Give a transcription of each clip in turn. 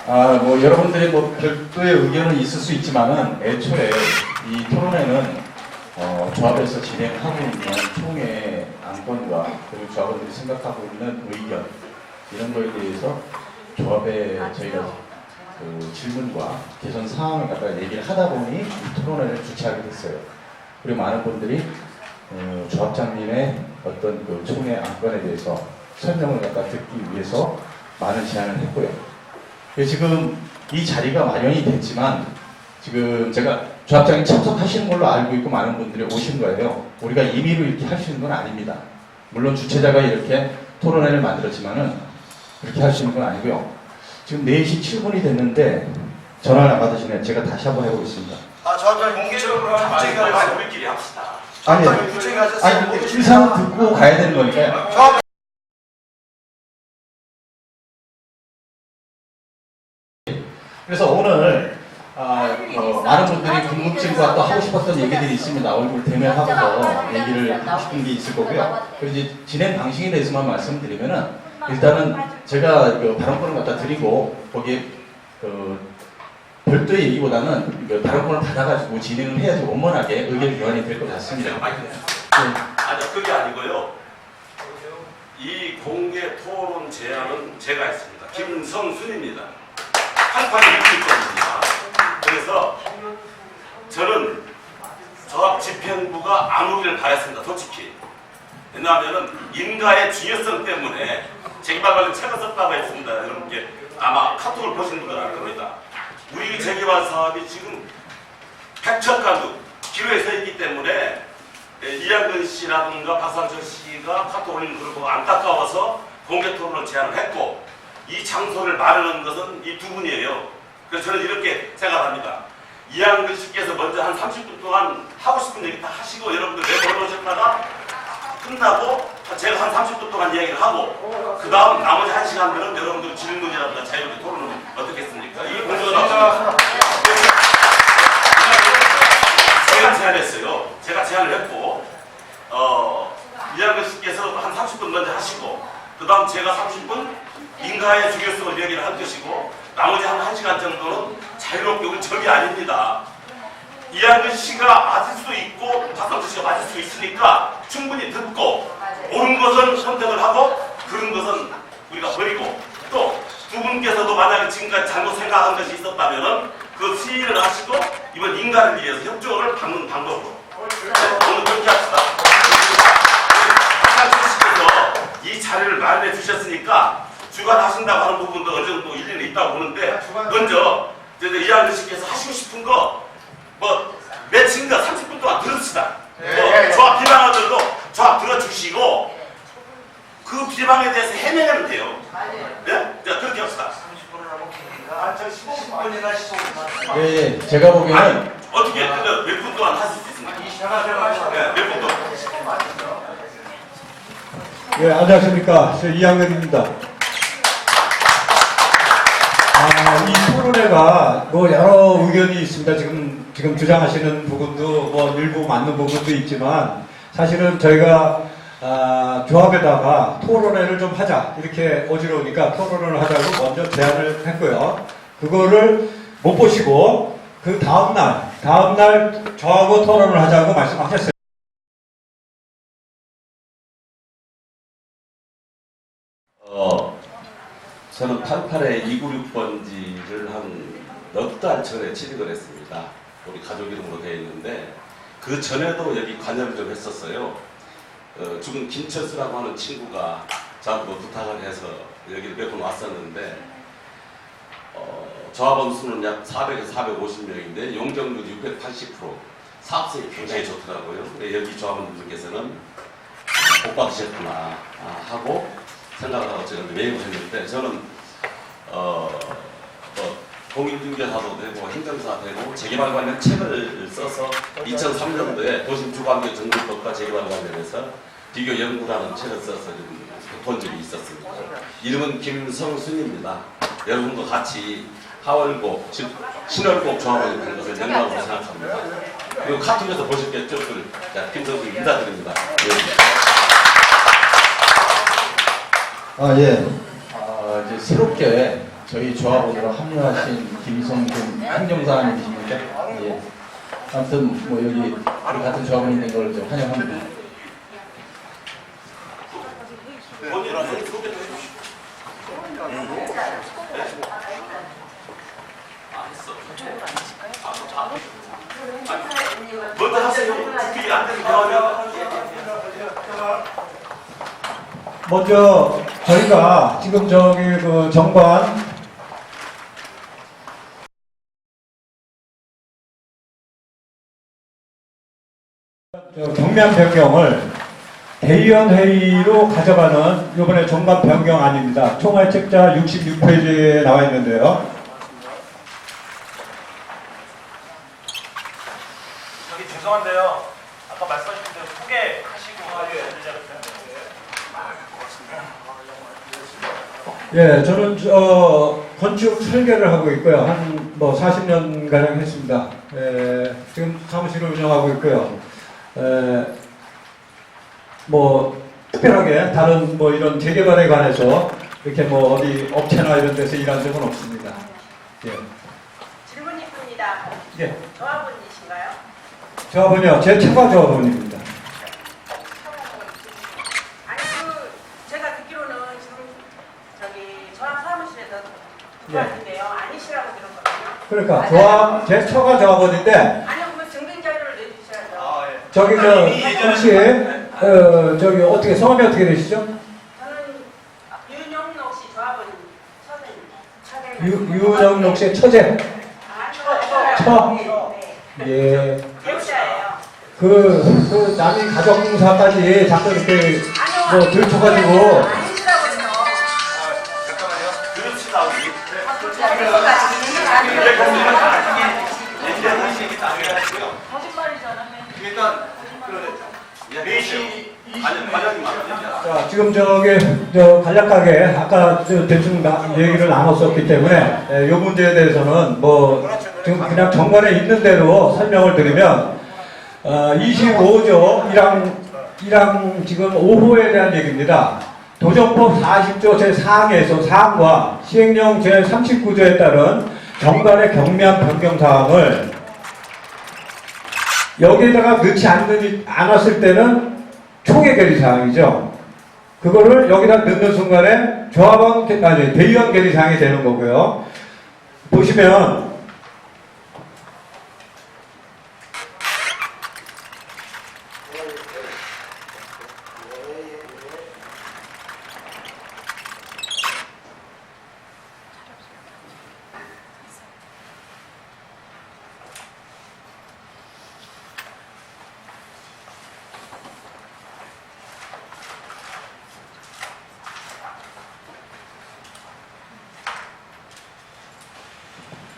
뭐 여러분들이 뭐 별도의 의견은 있을 수 있지만은 애초에 이 토론회는 조합에서 진행하고 있는 총회 안건과 그리고 조합원들이 생각하고 있는 의견 이런 거에 대해서 조합에 저희가 그 질문과 개선 사항을 갖다가 얘기를 하다 보니 이 토론회를 주최하게 됐어요. 그리고 많은 분들이 조합장님의 어떤 그 총회 안건에 대해서 설명을 갖다 듣기 위해서 많은 제안을 했고요. 지금 이 자리가 마련이 됐지만 지금 제가 조합장님 참석하시는 걸로 알고 있고 많은 분들이 오신 거예요. 우리가 임의로 이렇게 할 수 있는 건 아닙니다. 물론 주최자가 이렇게 토론회를 만들었지만은 그렇게 할 수 있는 건 아니고요. 지금 4시 7분이 됐는데 전화를 안 받으시네요. 제가 다시 한번 해보겠습니다. 조합장님 공개적으로 하는 우리끼리 합시다. 아니, 의사는 듣고 가야 되는 거니까요. 그래서 오늘 많은 분들이 궁금증과 또 하고 싶었던 얘기들이 있습니다. 얼굴 대면하고서 얘기를 하고 싶은 게 있을 거고요. 그리고 이제 진행 방식에 대해서만 말씀드리면은 일단은 제가 그 발언권을 갖다 드리고 거기에 별도의 얘기보다는 그 발언권을 받아가지고 진행을 해야지 원만하게 의견 교환이 될 것 같습니다. 아니요, 그게 아니고요. 이 공개 토론 제안은 제가 했습니다. 김성순입니다. 한판이 일주일입니다. 그래서 저는 조합 집행부가 안 오기를 바랬습니다. 솔직히. 왜냐하면 인가의 중요성 때문에 재개발 관련 책을 썼다고 했습니다. 여러분께 아마 카톡을 보신 분들 알 겁니다. 우리 재개발 사업이 지금 백척가득 기로에 서 있기 때문에 이양근 씨라든가 박상철 씨가 카톡 올린 걸 보고 안타까워서 공개 토론을 제안을 했고 이 장소를 마련한 것은 이 두 분이에요. 그래서 저는 이렇게 생각합니다. 이양근 씨께서 먼저 한 30분 동안 하고 싶은 얘기 다 하시고 여러분들 내보내셨다가 끝나고 제가 한 30분 동안 이야기를 하고 그 다음 나머지 1시간들은 여러분들 질문이라든가 자유롭게 토론은 어떻겠습니까? 이게 공정은 없습니다. 제가 제안했어요. 제가 제안을 했고 이양근 씨께서 한 30분 먼저 하시고 그 다음 제가 30분 인가의 중요성을 이야기를 할 것이고 나머지 한 1시간 정도는 자유롭게 우리 적이 아닙니다. 이양근 씨가 맞을 수도 있고 박상철 씨가 맞을 수 있으니까 충분히 듣고 옳은 것은 선택을 하고 그른 것은 우리가 버리고 또 두 분께서도 만약에 지금까지 잘못 생각한 것이 있었다면 그 시인을 하시고 이번 인가를 위해서 협조를 받는 방법으로 오늘 그렇게 합시다. 박상철 씨께서 이 자리를 마련해 주셨으니까 주관하신다고 하는 부분도 어느 정도 일리는 있다고 보는데 먼저 이양근 씨께서 하시고 싶은 거 매칭가 30분 동안 들읍시다. 조합 비방하들도 조합 들어주시고 그 비방에 대해서 해명하면 돼요. 네? 그렇게 합시다. 15분이나 15분이나. 예, 제가 보기에는 어떻게 몇 분 동안 하실 수 있습니까? 몇 분 동안? 예, 안녕하십니까. 저 이양근입니다. 이 토론회가 뭐 여러 의견이 있습니다. 지금 주장하시는 부분도 뭐 일부 맞는 부분도 있지만 사실은 저희가 조합에다가 토론회를 좀 하자 이렇게 어지러우니까 토론을 하자고 먼저 제안을 했고요. 그거를 못 보시고 그 다음날 저하고 토론을 하자고 말씀하셨어요. 저는 88에 296번지를 한 넉 달 전에 취직을 했습니다. 우리 가족 이름으로 되어 있는데 그 전에도 여기 관여를 좀 했었어요. 죽은 김철수라고 하는 친구가 저하고 부탁을 해서 여기를 몇 번 왔었는데 조합원 수는 약 400에서 450명인데 용적률 680%, 사업성이 굉장히 좋더라고요. 근데 여기 조합원분들께서는 복 받으셨구나 하고 생각을 하고 제가 매입을 했는데 저는 공인중개사도 되고 행정사 되고 재개발 관련 책을 써서 2003년도에 도심주거환경 정비법과 재개발 관련해서 비교 연구라는 책을 써서 좀 본 적이 있었습니다. 이름은 김성순입니다. 여러분도 같이 하월곡, 즉 신월곡 조합원이 된 것을 영광으로 생각합니다. 그리고 카톡에서 보셨겠죠? 김성순 인사드립니다. 예. 이제 새롭게 저희 조합원으로 합류하신 김성근 행정사님이십니까? 예. 아무튼 뭐 여기 우리 같은 조합원이 된 걸 좀 환영합니다. 본인 소개 좀 해주시죠. 먼저 하세요. 그게 안 되면 대화하면. 먼저 저희가 지금 저기 그 정관 경면 변경을 대의원 회의로 가져가는 이번에 정관 변경안입니다. 총괄 책자 66페이지에 나와 있는데요. 저기 죄송한데요. 아까 말씀하신 대로 소개하시고 예, 저는 건축 설계를 하고 있고요. 한 뭐 40년 가량 했습니다. 지금 사무실을 운영하고 있고요. 뭐 특별하게 다른 뭐 이런 재개발에 관해서 이렇게 뭐 어디 업체나 이런 데서 일한 적은 없습니다. 예. 질문이 있습니다. 예. 조합원이신가요? 조합원이요. 제 처가 조합원입니다. 아니 제가 듣기로는 지금 저기 조합 사무실에서 예. 조합인데요. 아니시라고 들었거든요. 그러니까 조합 제 처가 조합원인데 아니요, 그러면 증빙 자료를 내주셔야죠. 저기 혹시 저기 어떻게 성함이 어떻게 되시죠? 저는 윤영록 씨 조합원 처제. 유정록 씨의 처제. 처. 네. 예. 배우자예요. 그 남이 가정사까지 자꾸 이렇게 뭐 들춰가지고 아니시라고 해서. 그럽시다 우리. 거짓말이잖아. 일단 그 4시 아니 과장님 말씀입니다. 자, 지금 저 간략하게 아까 대충 얘기를 나눴었기 때문에 이 문제에 대해서는 뭐 지금 그냥 정관에 있는 대로 설명을 드리면 25조 1항 지금 5호에 대한 얘기입니다. 도정법 40조 제4항에서 사항과 시행령 제39조에 따른 정관의 경미한 변경 사항을 여기에다가 넣지 않았을 때는 총회 결의 사항이죠. 그거를 여기다 넣는 순간에 대의원 결의 사항이 되는 거고요. 보시면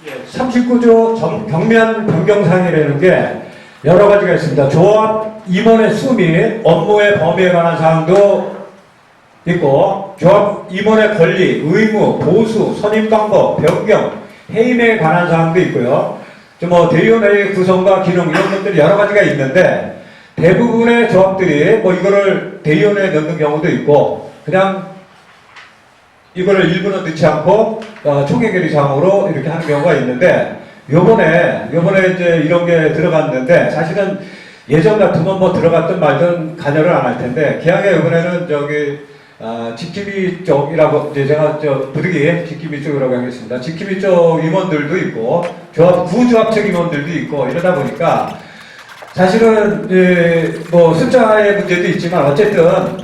예, 39조 경미한 변경사항이라는 게 여러 가지가 있습니다. 조합 임원의 수 및 업무의 범위에 관한 사항도 있고, 조합 임원의 권리, 의무, 보수, 선임 방법, 변경, 해임에 관한 사항도 있고요. 뭐 대의원회의 구성과 기능 이런 것들이 여러 가지가 있는데 대부분의 조합들이 뭐 이거를 대의원회에 넣는 경우도 있고 그냥 이거를 일부는 넣지 않고 총회 결의 사항으로 이렇게 하는 경우가 있는데 요번에 이제 이런 게 들어갔는데 사실은 예전 같으면 뭐 들어갔든 말든 관여를 안 할 텐데 기왕에 이번에는 저기 지킴이 쪽이라고 이제 제가 부득이 지킴이 쪽이라고 하겠습니다. 지킴이 쪽 임원들도 있고 구조합 측 임원들도 있고 이러다 보니까 사실은 뭐 숫자의 문제도 있지만 어쨌든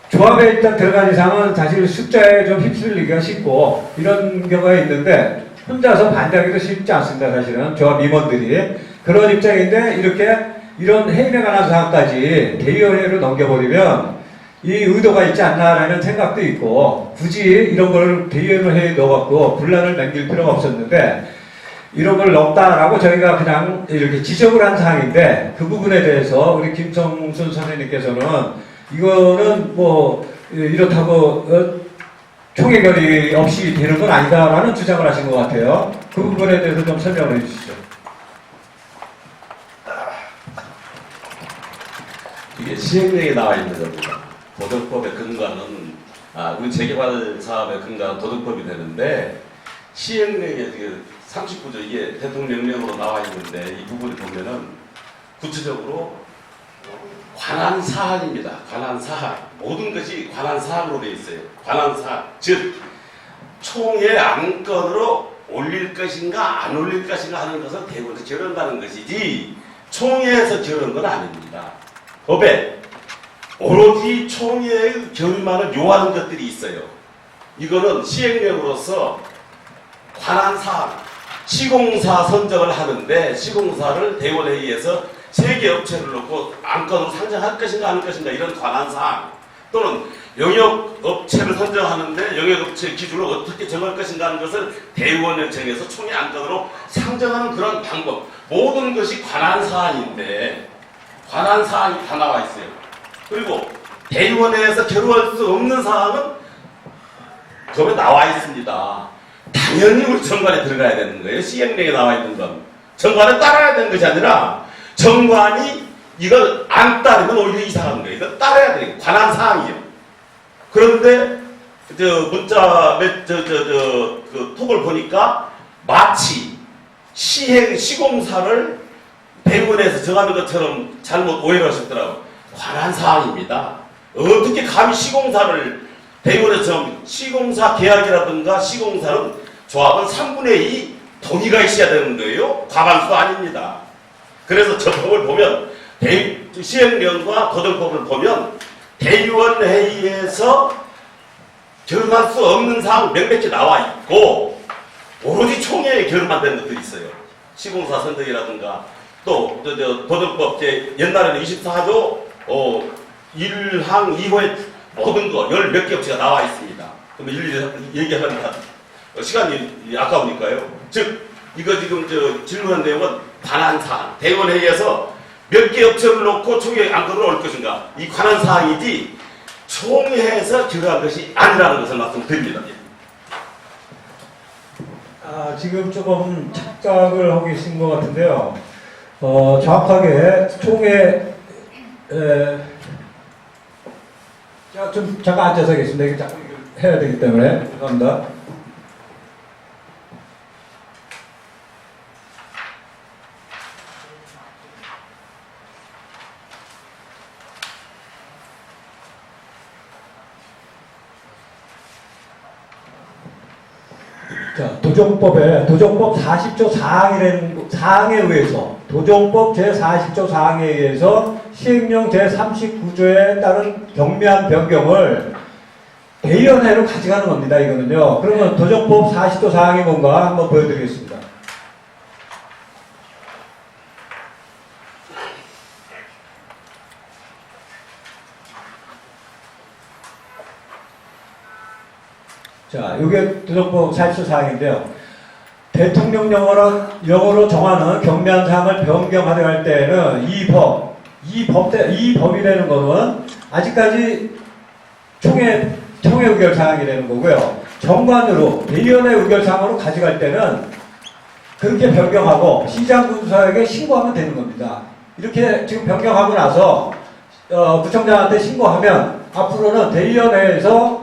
조합에 일단 들어간 이상은 사실 숫자에 좀 휩쓸리기가 쉽고 이런 경우가 있는데 혼자서 반대하기도 쉽지 않습니다. 사실은 조합 임원들이 그런 입장인데 이런 해임에 관한 사항까지 대의원회로 넘겨버리면 이 의도가 있지 않나라는 생각도 있고 굳이 이런 걸 대의원회에 넣어갖고 분란을 남길 필요가 없었는데 이런 걸 넣었다라고 저희가 그냥 이렇게 지적을 한 사항인데 그 부분에 대해서 우리 김성순 선생님께서는 이거는 뭐 이렇다고 총회 결의 없이 되는 건 아니다라는 주장을 하신 것 같아요. 그 부분에 대해서 좀 설명을 해주시죠. 이게 시행령에 나와 있는 겁니다. 도정법의 근거는 우리 재개발 사업의 근간 도덕법이 되는데 시행령에 39조 이게 대통령령으로 나와 있는데 이 부분을 보면은 구체적으로 관한 사항입니다. 관한 사항. 모든 것이 관한 사항으로 되어 있어요. 관한 사항. 즉 총회 안건으로 올릴 것인가 안 올릴 것인가 하는 것을 대부분 결정하는 것이지 총회에서 결정한 건 아닙니다. 법에 오로지 총회의 결의만을 요하는 것들이 있어요. 이거는 시행령으로서 관한 사항, 시공사 선정을 하는데 시공사를 대원회의에서 3개 업체를 놓고 안건으로 상정할 것인가 하는 것인가 이런 관한 사항 또는 영역업체를 선정하는데 영역업체 기준을 어떻게 정할 것인가 하는 것을 대의원을 정해서 총회 안건으로 상정하는 그런 방법 모든 것이 관한 사항인데 관한 사항이 다 나와 있어요. 그리고 대의원회에서 결의할 수 없는 사항은 법에 나와 있습니다. 당연히 우리 정관에 들어가야 되는 거예요. 시행령에 나와 있는 건 정관에 따라야 되는 것이 아니라 정관이 이걸 안 따르면 오히려 이상한 거예요. 이걸 따라야 되는 관한 사항이에요. 그런데 문자 그 톡을 보니까 마치 시공사를 대의원에서 정하는 것처럼 잘못 오해를 하셨더라고요. 관한 사항입니다. 어떻게 감히 시공사를 대의원에서 정하면 시공사 계약이라든가 시공사는 조합은 3분의 2 동의가 있어야 되는 거예요. 과반수가 아닙니다. 그래서 저 법을 보면 시행령과 도덕법을 보면 대의원 회의에서 결정할 수 없는 사항 명백히 나와 있고 오로지 총회에 결정만 되는 것들이 있어요. 시공사 선정이라든가 또 도덕법 옛날에는 24조 1항 2호에 모든 거 10몇 개 업체가 나와 있습니다. 그럼 일일이 얘기하려면 시간이 아까우니까요. 즉 이거 지금 질문한 내용은 관한 사항 대의원 회의에서 몇 개 업체를 놓고 총회 안건으로 올 것인가 이 관한 사항이지 총회에서 결정한 것이 아니라는 것을 말씀드립니다. 지금 조금 착각을 하고 계신 것 같은데요. 정확하게 총회 좀 잠깐 앉아서 계십니다. 이게 자꾸 해야 되기 때문에 죄송합니다. 자, 도정법 40조 사항에 의해서 도정법 제40조 사항에 의해서 시행령 제39조에 따른 경미한 변경을 대의원회로 가져가는 겁니다. 이거는요. 그러면 도정법 40조 사항이 뭔가 한번 보여드리겠습니다. 자, 이게 도정법 40조 사항인데요. 대통령령으로 정하는 경미한 사항을 변경하려 할 때에는 이 법이라는 거는 아직까지 총회 의결 사항이라는 거고요. 정관으로 대의원의 의결 사항으로 가져갈 때는 그렇게 변경하고 시장군수에게 신고하면 되는 겁니다. 이렇게 지금 변경하고 나서 구청장한테 신고하면 앞으로는 대의원회에서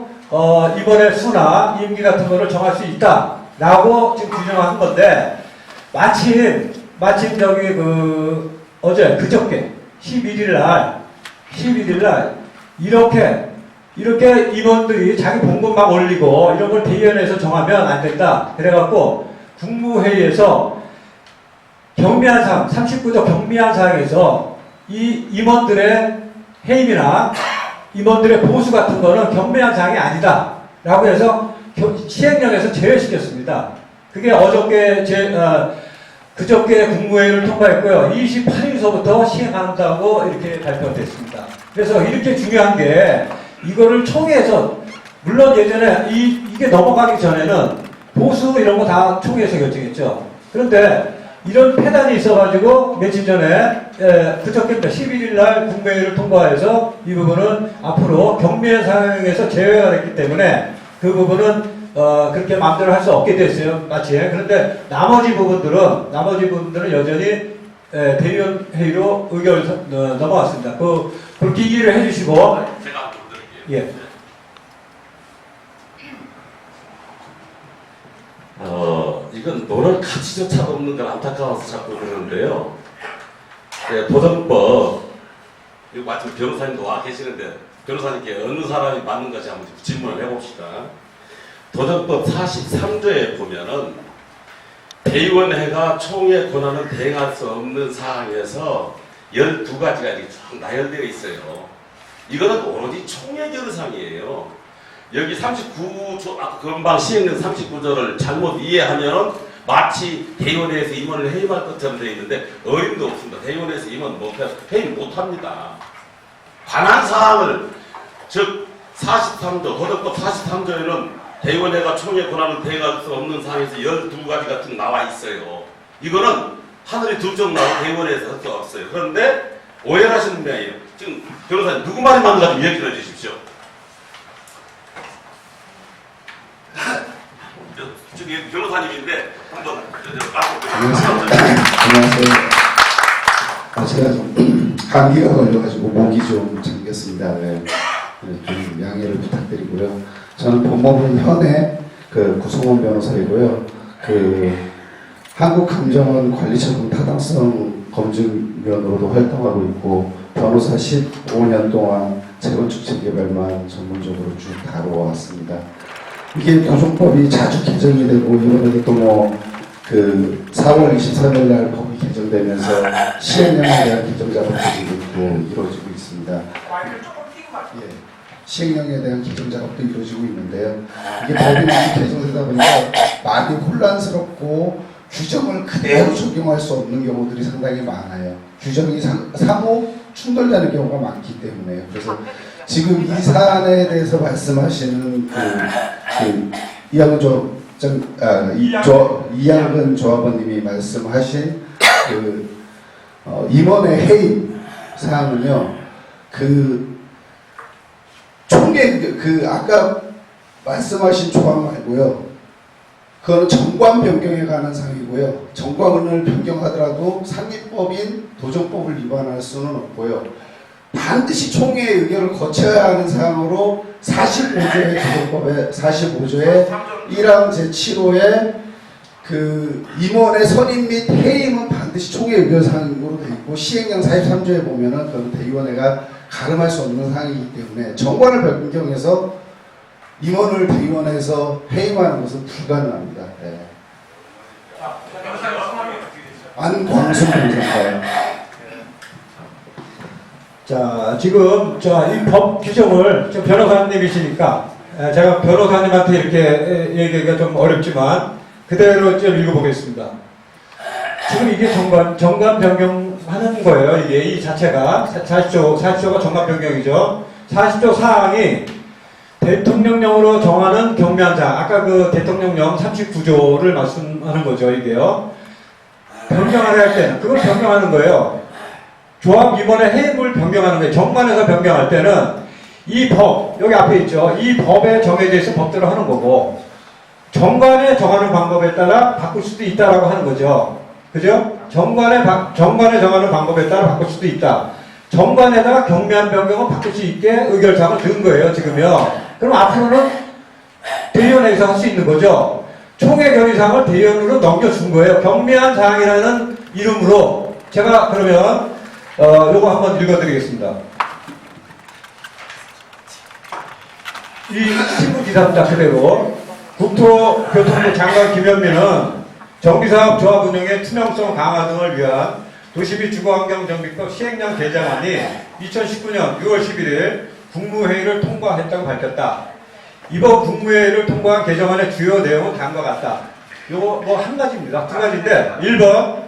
이번에 수나 임기 같은 거를 정할 수 있다라고 지금 규정한 건데 마침 저기 그저께 11일 날 이렇게 임원들이 자기 본분만 올리고 이런 걸 대의원에서 정하면 안 된다. 그래갖고 국무회의에서 경미한 사항 39조 경미한 사항에서 이 임원들의 해임이나 임원들의 보수 같은 거는 경미한 사항이 아니다 라고 해서 시행령에서 제외시켰습니다. 그게 그저께 국무회의를 통과했고요. 28일서부터 시행한다고 이렇게 발표됐습니다. 그래서 이렇게 중요한 게 이거를 총회에서 물론 예전에 이게 넘어가기 전에는 보수 이런 거 다 총회에서 결정했죠. 그런데 이런 폐단이 있어가지고 며칠 전에 그저께 11일 날 국무회의를 통과해서 이 부분은 앞으로 경미한 상황에서 제외가 됐기 때문에 그 부분은 그렇게 마음대로 할 수 없게 됐어요. 마치. 그런데 나머지 부분들은 여전히 대의원 회의로 의결 넘어갔습니다. 그걸 기기를 해주시고 제가 한번 드릴게요. 예. 이건 논할 가치조차도 없는 걸 안타까워서 자꾸 그러는데요. 네, 도전법, 이거 마침 변호사님도 와 계시는데 변호사님께 어느 사람이 맞는 것인지 한번 질문을 해봅시다. 도전법 43조에 보면은 대의원회가 총회 권한을 대행할 수 없는 사항에서 12가지가 이렇게 쭉 나열되어 있어요. 이거는 오로지 총회 결의사항이에요. 여기 39조, 금방 시행령 39조를 잘못 이해하면 마치 대의원회에서 임원을 해임할 것처럼 되어 있는데 어림도 없습니다. 대의원회에서 임원 해임 못합니다. 관한 사항을, 즉 43조, 도덕법 43조에는 대의원회가 총회 권한을 대행할 수 없는 사항에서 12가지가 쭉 나와 있어요. 이거는 하늘이 두 쪽 나와 대의원회에서 할 수 없어요. 그런데 오해를 하시는 분이에요. 지금 변호사님 누구 말이 맞는가 좀 얘기를 해주십시오. 저기 변호사님인데 한번 안녕하세요. 제가 좀 감기가 걸려가지고 목이 좀 잠겼습니다. 네. 좀 양해를 부탁드리고요. 저는 법무부 현의 구성원 변호사이고요. 한국감정원 관리처분 타당성 검증위원으로도 활동하고 있고 변호사 15년 동안 재건축 재개발만 전문적으로 쭉 다뤄왔습니다. 이게 도정법이 자주 개정이 되고 이번에도 또 4월 23일 날 법이 개정되면서 시행령에 대한 개정 작업도 지금 이루어지고 있습니다. 예, 시행령에 대한 개정 작업도 이루어지고 있는데요. 이게 법이 많이 개정되다 보니까 많이 혼란스럽고 규정을 그대로 적용할 수 없는 경우들이 상당히 많아요. 규정이 상호 충돌되는 경우가 많기 때문에 그래서 지금 이 사안에 대해서 말씀하시는 이양근 조합원님이 말씀하신 임원의 해임 사항은요, 총회 아까 말씀하신 조항 말고요. 그거는 정관 변경에 관한 사항이고요. 정관을 변경하더라도 상위법인 도정법을 위반할 수는 없고요. 반드시 총회의 의결을 거쳐야 하는 사항으로 45조의 도정법의 45조의 1항 제7호에 임원의 선임 및 해임은 반드시 총회 의결 사항으로 되어 있고 시행령 43조에 보면은 그 대의원회가 가름할 수 없는 사항이기 때문에 정관을 변경해서 임원을 대의원에서 해임하는 것은 불가능합니다. 네. 안광순 변호사입니다. 자, 지금 이 법 규정을 좀 변호사님이시니까 제가 변호사님한테 이렇게 얘기하기가 좀 어렵지만 그대로 좀 읽어보겠습니다. 지금 이게 정관 변경하는 거예요. 이게 이 자체가 40조가 정관 변경이죠. 40조 사항이 대통령령으로 정하는 경미한 사항, 아까 대통령령 39조를 말씀하는 거죠. 이게요. 변경을 할 때는 그걸 변경하는 거예요. 조합 임원의 해임을 변경하는 거예요. 정관에서 변경할 때는 이 법, 여기 앞에 있죠. 이 법에 정해져 있어 법대로 하는 거고 정관에 정하는 방법에 따라 바꿀 수도 있다라고 하는 거죠. 그죠? 정관에 정하는 방법에 따라 바꿀 수도 있다. 정관에다가 경미한 변경을 바꿀 수 있게 의결사항을 넣은 거예요. 지금요. 그럼 앞으로는 대의원회에서 할 수 있는 거죠. 총회 결의사항을 대의원으로 넘겨준 거예요. 경미한 사항이라는 이름으로 제가 그러면 요거 한번 읽어드리겠습니다. 이 신부기사입니다. 그대로 국토교통부 장관 김현민은 정비사업 조합 운영의 투명성 강화 등을 위한 도시및 주거환경정비법 시행령 개정안이 2019년 6월 11일 국무회의를 통과했다고 밝혔다. 이번 국무회의를 통과한 개정안의 주요 내용은 다음과 같다. 요거 뭐 한 가지입니다. 두 가지인데 1번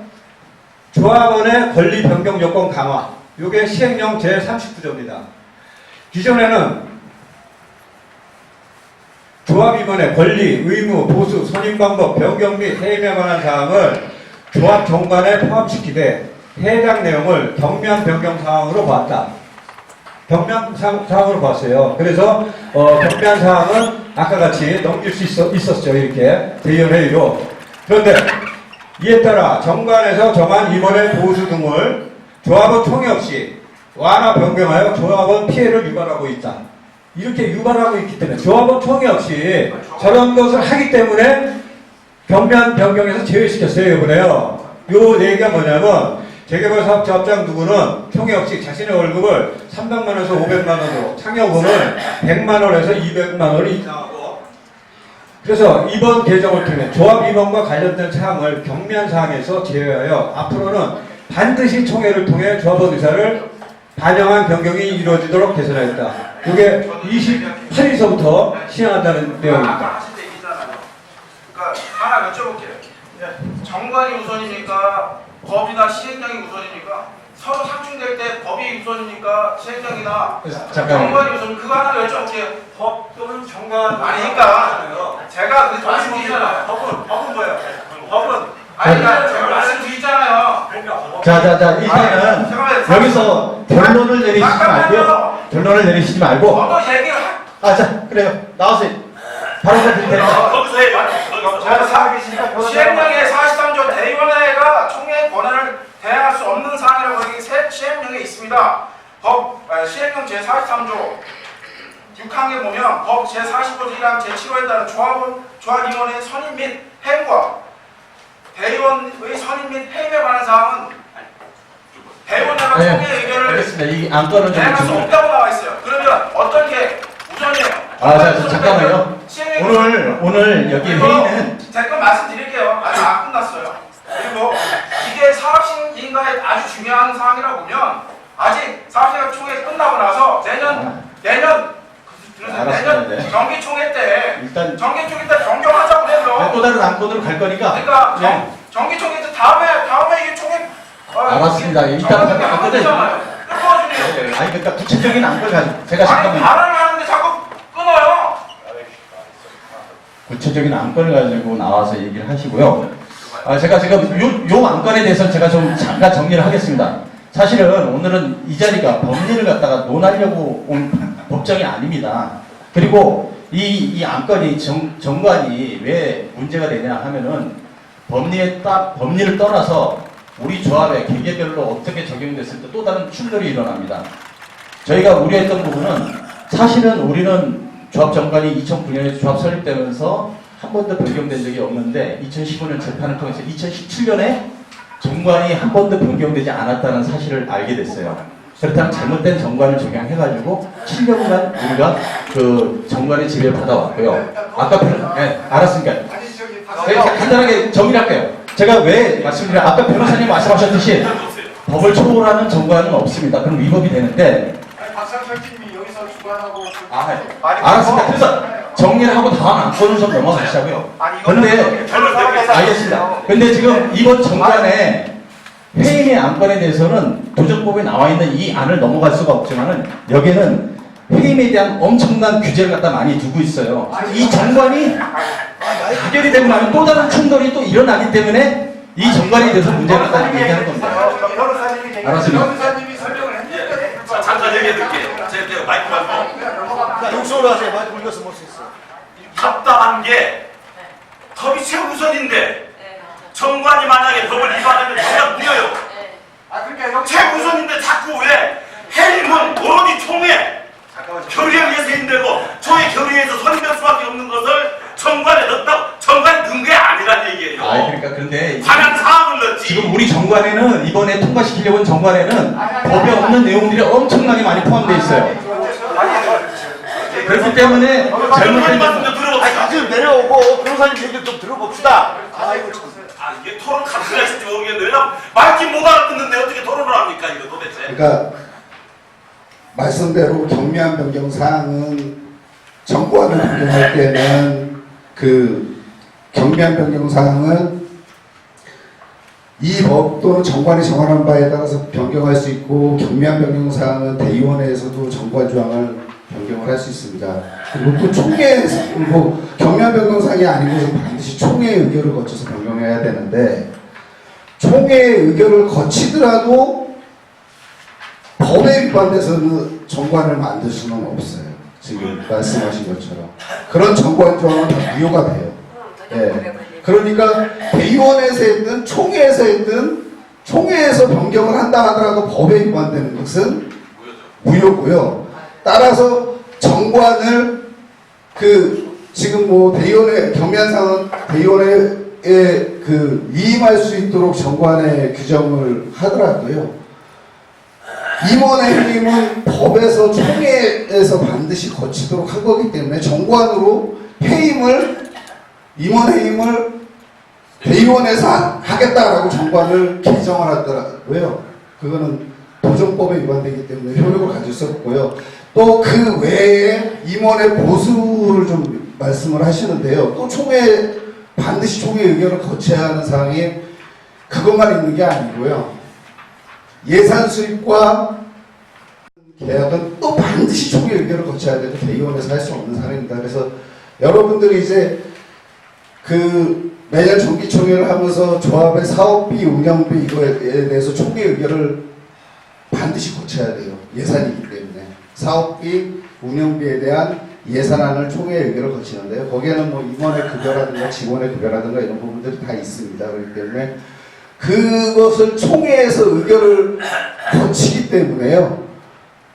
조합원의 권리 변경 요건 강화. 요게 시행령 제39조입니다. 기존에는 조합임원의 권리, 의무, 보수, 선임 방법, 변경 및 해임에 관한 사항을 조합 정관에 포함시키되 해당 내용을 경미한 변경 사항으로 보았다. 경미한 사항으로 봤어요. 그래서 경미한 사항은 아까 같이 넘길 수 있었죠. 이렇게 대의원회의로. 그런데 이에 따라 정관에서 정한 임원의 보수 등을 조합원 총회 없이 완화 변경하여 조합원 피해를 유발하고 있다. 이렇게 유발하고 있기 때문에 조합원 총회 없이 저런 것을 하기 때문에 경면 변경에서 제외시켰어요, 이번에요. 요 얘기가 뭐냐면, 재개발 사업 조합장 누구는 총액없이 자신의 월급을 300만 원에서 500만 원으로, 창여금을 100만 원에서 200만 원이 이상하고, 그래서 이번 개정을 통해 조합 임원과 관련된 사항을 경미한 사항에서 제외하여 앞으로는 반드시 총회를 통해 조합원 의사를 반영한 변경이 이루어지도록 개선하였다. 이게 28일서부터 시행한다는 내용입니다. 아까 하실 때 얘기잖아요. 그러니까 하나 여쭤볼게요. 정관이 우선입니까? 법이나 시행령이 우선입니까? 서로 상충될 때 법이 우선입니까? 시행령이나 잠깐만요. 정관이 우선 그거 하나 여쭤볼게요. 법 또는 정관 아니니까 제가 그 말씀드리잖아요. 법은 뭐예요? 법은 아니까 제가 말씀드리잖아요. 자, 일단은 여기서 결론을 내리시지 말고요. 결론을 내리시지 말고. 저도 얘기를 자, 그래요. 나와서 바로 드릴 테니까. 거기서 해요. 거기서. 시행령의 43조 대의원회가 총회 권한을 대행할 수 없는 사항이라고 여기 시행령에 있습니다. 시행령 제43조 6항에 보면 법 제45조 1항 제7호에 따른 조합임원의 선임 및 해임과 대의원의 선임 및 해임에 관한 사항은 대의원회가 총회 의견을 알겠습니다. 이 안건은 좀 대행할 수 좀. 없다고 나와 있어요. 그러면 어떤 게 우선이에요? 잠깐만요. 오늘 여기 회의는 잠깐 말씀드릴게요. 아직 안 끝났어요. 그리고 이게 사업신인가에 아주 중요한 사항이라고 보면 아직 사업신가 총회 끝나고 나서 내년 알았습니다. 정기총회 때 일단 정기총회 때 변경하자고 해서 또 다른 안건으로 갈 거니까. 그러니까 네. 정기총회 때 다음에 이게 총회 알았습니다. 일단 정기총회 안 안건을. 되잖아요. 끊어주네요. 아니 그러니까 구체적인 안건을 가지고 제가 아니 잠깐만 발언을 하는데 자꾸 끊어요. 구체적인 안건을 가지고 나와서 얘기를 하시고요. 제가 지금 요 안건에 대해서 제가 좀 잠깐 정리를 하겠습니다. 사실은 오늘은 이 자리가 법리를 갖다가 논하려고 온 법정이 아닙니다. 그리고 이 안건이 정관이 왜 문제가 되냐 하면은 법리를 떠나서 우리 조합의 개개별로 어떻게 적용됐을 때 또 다른 충돌이 일어납니다. 저희가 우려했던 부분은 사실은 우리는 조합 정관이 2009년에 조합 설립되면서 한 번도 변경된 적이 없는데 2015년 재판을 통해서 2017년에 정관이 한 번도 변경되지 않았다는 사실을 알게 됐어요. 그렇다면 잘못된 정관을 적용해가지고 7년간 우리가 그 정관의 지배를 받아왔고요. 아까 알았으니까 제가 간단하게 정리할게요. 제가 왜 말씀드려요? 아까 변호사님 말씀하셨듯이 법을 초월하는 정관은 없습니다. 그럼 위법이 되는데 박상철님이 여기서 주관하고 알았습니다. 그래서 정리를 하고 다음 안건을 좀 넘어가시자고요. 근데 알겠습니다. 근데 지금 이번 정관의 회의의 안건에 대해서는 도정법에 나와 있는 이 안을 넘어갈 수가 없지만은 여기는 회의에 대한 엄청난 규제를 갖다 많이 두고 있어요. 이 정관이 가결이 되고 나면 또 다른 충돌이 또 일어나기 때문에 이 정관에 대해서 문제를 갖다 얘기하는 겁니다. 알았습니다. 변호사님이 설명을 했는데 잠깐 얘기해 드릴게요. 제가 마이크 말고. 육소로 하세요. 마이크 올려서 못 쓰겠어. 답답한 게 법이 최우선인데 정관이 만약에 법을 위반하면 정관 무효요. 최우선인데 자꾸 왜 해임은 오로지 총회 결의에 의해서 해임되고 총회 결의에서 선임될 수밖에 없는 것을 정관에 넣었다고. 정관이 넣은 게 아니란 얘기예요. 그러니까 그런데 관한 사항을 넣었지. 지금 우리 정관에는 이번에 통과시키려고 한 정관에는 법에 없는 내용들이 엄청나게 많이 포함되어 있어요. 그렇기 때문에 잘못된 말씀도 들어봅시다. 지금 내려오고 변호사님 얘기를 좀 들어봅시다. 이게 토론 가치가 있을지 모르겠는데 왜냐면 말기 못 알아듣는데 어떻게 토론을 합니까 이거 도대체. 그러니까 말씀대로 경미한 변경 사항은 정관을 변경할 때는 그 경미한 변경 사항은 이 법 또는 정관이 정한한 바에 따라서 변경할 수 있고 경미한 변경 사항은 대의원회에서도 정관 조항을 변경을 할 수 있습니다. 그리고 또 총회에서 뭐 경미한 변경 사항이 아니고서 반드시 총회의 의결을 거쳐서 변경해야 되는데 총회의 의결을 거치더라도 법에 위반돼서는 정관을 만들 수는 없어요. 지금 말씀하신 것처럼 그런 정관 조항은 다 무효가 돼요. 예. 그러니까 대의원에서 했든 총회에서 했든 총회에서 변경을 한다 하더라도 법에 위반되는 것은 무효고요. 따라서 정관을 지금 뭐 대의원의 경미한 사항은 대의원의 그 위임할 수 있도록 정관에 규정을 하더라도요. 임원의 해임은 법에서 총회에서 반드시 거치도록 한 거기 때문에 정관으로 임원 해임을 대의원에서 하겠다라고 정관을 개정을 하더라고요. 그거는 도정법에 위반되기 때문에 효력을 가질 수 없고요. 또 그 외에 임원의 보수를 좀 말씀을 하시는데요. 또 반드시 총회 의견을 거쳐야 하는 사항이 그것만 있는 게 아니고요. 예산 수립과 계약은 또 반드시 총회 의견을 거쳐야 되고 대의원에서 할 수 없는 사항입니다. 그래서 여러분들이 이제 매년 정기총회를 하면서 조합의 사업비, 운영비 이거에 대해서 총회 의견을 반드시 거쳐야 돼요. 예산이기 때문에. 사업비, 운영비에 대한 예산안을 총회 의견을 거치는데요. 거기에는 뭐 임원의 급여라든가 직원의 급여라든가 이런 부분들이 다 있습니다. 그렇기 때문에 그것을 총회에서 의견을 거치기 때문에요.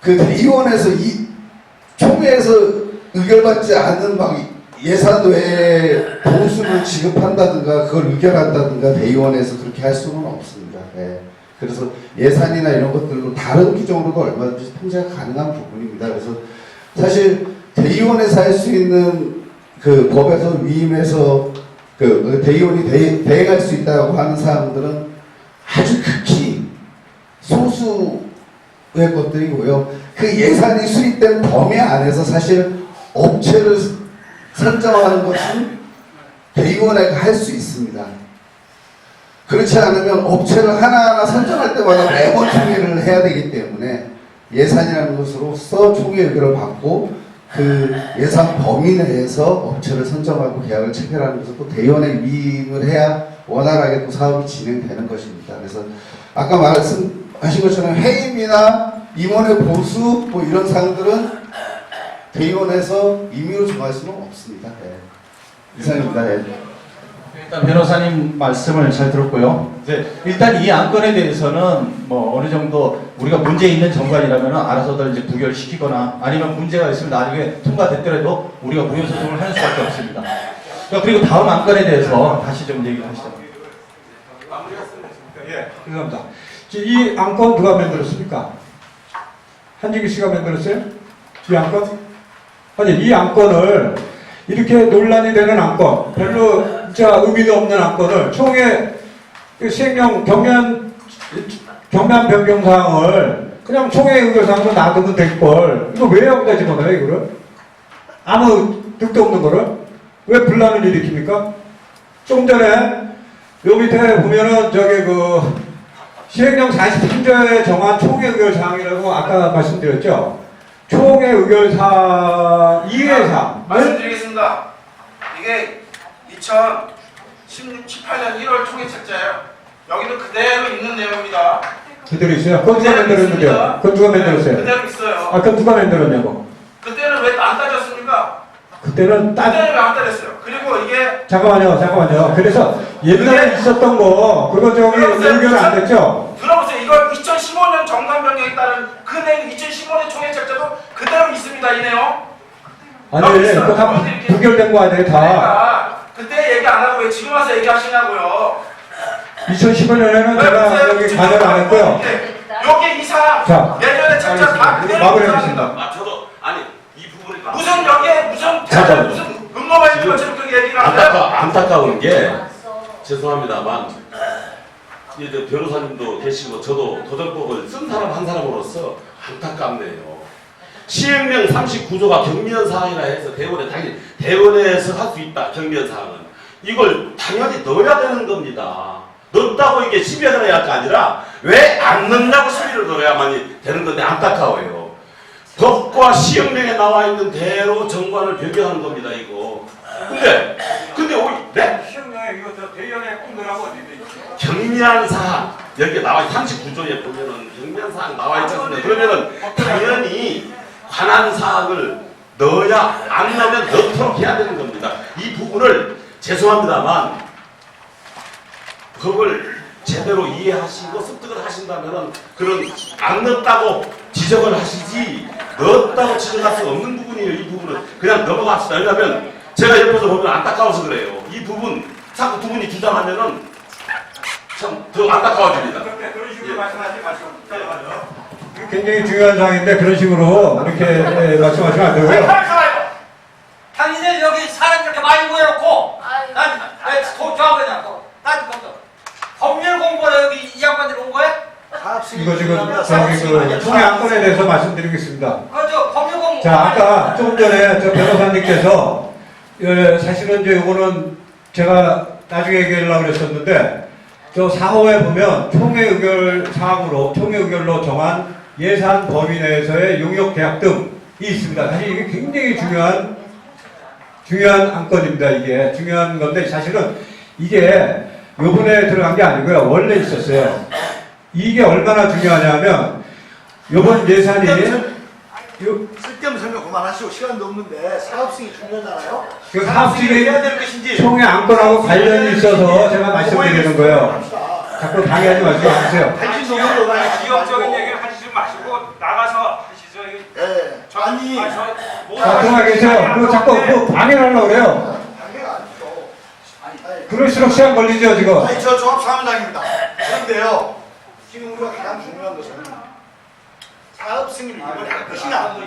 그 대의원에서 총회에서 의결받지 않는 예산 외에 보수를 지급한다든가 그걸 의결한다든가 대의원에서 그렇게 할 수는 없습니다. 네. 그래서 예산이나 이런 것들로 다른 규정으로도 얼마든지 통제가 가능한 부분입니다. 그래서 사실 대의원에서 할 수 있는 그 법에서 위임해서 그 대의원이 대행할 수 있다고 하는 사람들은 아주 극히 소수의 것들이고요. 그 예산이 수립된 범위 안에서 사실 업체를 선정하는 것은 대의원회가 할 수 있습니다. 그렇지 않으면 업체를 하나하나 선정할 때마다 매번 총회를 해야 되기 때문에 예산이라는 것으로서 총회 의결을 받고 그 예산 범위 내에서 업체를 선정하고 계약을 체결하는 것은 또 대의원에 위임을 해야 원활하게 또 사업이 진행되는 것입니다. 그래서 아까 말씀하신 것처럼 해임이나 임원의 보수 뭐 이런 사항들은 대의원에서 임의로 정할 수는 없습니다. 네. 이상입니다. 네. 일단 변호사님 말씀을 잘 들었고요. 이제 일단 이 안건에 대해서는 뭐 어느 정도 우리가 문제 있는 정관이라면 알아서들 이제 부결시키거나 아니면 문제가 있으면 나중에 통과됐더라도 우리가 무효소송을 하는 수밖에 없습니다. 그리고 다음 안건에 대해서 다시 좀 얘기를 하시죠. 예, 죄송합니다. 이 안건 누가 만들었습니까? 한진규 씨가 만들었어요? 이 안건? 아니, 이 안건을 이렇게 논란이 되는 안건, 별로 진짜 의미도 없는 안건을 총회 시행령 경면 변경 사항을 그냥 총회 의결사항으로 놔두면 될 걸. 이거 왜 여기다 집어넣어요, 이거를? 아무 득도 없는 거를? 왜 분란을 일으킵니까? 좀 전에 요 밑에 보면은 시행령 43조에 정한 총회 의결 사항이라고 아까 말씀드렸죠? 총회 의결 사항 2회사 말씀드리겠습니다. 이게 2018년 1월 총회 책자예요. 여기도 그대로 있는 내용입니다. 그대로 있어요? 그건 누가 만들었는데요? 그건 누가 만들었어요? 그대로 있어요. 아, 그럼 누가 만들었냐고? 그때는 왜 안 따졌습니까? 그때는 그때는 왜 안 따졌어요? 그리고 이게 잠깐만요. 그래서 옛날에 있었던 거, 그거 의결 안 됐죠? 들어보세요. 이거 2015년 정관 변경에 따른 그 내용 2015년 총회 책자도 그대로 있습니다. 이 내용. 아니, 그거 다 부결된 거 아니에요, 다? 그러니까 그때 얘기 안 하고 왜 지금 와서 얘기하시냐고요. 2015년에는 제가 여기 관여를 안 했고요. 여기 이상 자, 예전에 책자 다 그대로 마무리하겠습니다. 저도 이 부분이 무슨 여기에 무슨 근거가 있는 것처럼 그렇게 얘기를 하세요. 안타까운 게 죄송합니다만 이제 변호사님도 계시고 저도 도정법을 쓴 사람 한 사람으로서 안타깝네요. 시행령 39조가 경미현사항이라 해서 대원에서 할 수 있다. 경미현사항은 이걸 당연히 넣어야 되는 겁니다. 넣었다고 이게 시비가 해야 할 게 아니라 왜 안 넣냐고 시비를 넣어야만 되는 건데 안타까워요. 법과 시행령에 나와 있는 대로 정관을 변경하는 겁니다. 이거. 근데 네? 시행령에 이거 대의원에 꼭 넣으라고 어디 있죠? 경미한 사항 여기 나와 39조에 보면은 경미한 사항 나와 있지 않습니까? 그러면은 당연히 관한 사항을 넣어야 안 넣으면 넣도록 해야 되는 겁니다. 이 부분을 죄송합니다만 그걸 제대로 이해하시고 습득을 하신다면은 그런 안 넣었다고 지적을 하시지 넣었다고 지적할 수 없는 부분이에요. 이 부분은 그냥 넘어갑시다. 왜냐하면 제가 옆에서 보면 안타까워서 그래요. 이 부분 자꾸 두 분이 주장하면은 참 더 안타까워집니다. 그런 식으로 예. 말씀하지 마시고. 굉장히 중요한 사항인데 그런 식으로 이렇게 말씀하시면 안 되고요. 당신들 여기 사람 그렇게 많이 모여놓고 아유, 난왜 조합하냐고 난 법률 공부를 여기 이 양반들 온 거야? 이거 지금 저기 그 총회 안건에 대해서 말씀드리겠습니다. 그저 법률 공부 자, 아까 조금 전에 저 변호사님께서 사실은 이제 이거는 제가 나중에 얘기하려고 그랬었는데 저 4호에 보면 총회 의결 사항으로 총회 의결로 정한 예산 범위 내에서의 용역 계약 등이 있습니다. 사실 이게 굉장히 중요한 안건입니다. 이게 중요한 건데 사실은 이게 요번에 들어간 게 아니고요. 원래 있었어요. 이게 얼마나 중요하냐면 요번 예산이 쓸데없는 설명 그만하시고 시간도 없는데 사업성이 중요하잖아요. 그 사업직이 해야 될 것인지. 총회 안건하고 관련이 있어서 제가 말씀드리는 거예요. 자꾸 방해하지 마시고 하세요. 당신 너무 기업적인 얘기를 하시지 마시고 나가서 하시죠. 예. 아니. 자, 그만 계세요. 그리고 자꾸 뭐 방해를 하려고 그래요. 관계가 아니죠. 그럴수록 시간 걸리죠, 지금. 아니 저 종합사무장입니다. 그런데요. 지금 우리가 가장 중요한 것은 사업 승인을 이번에 할 것이냐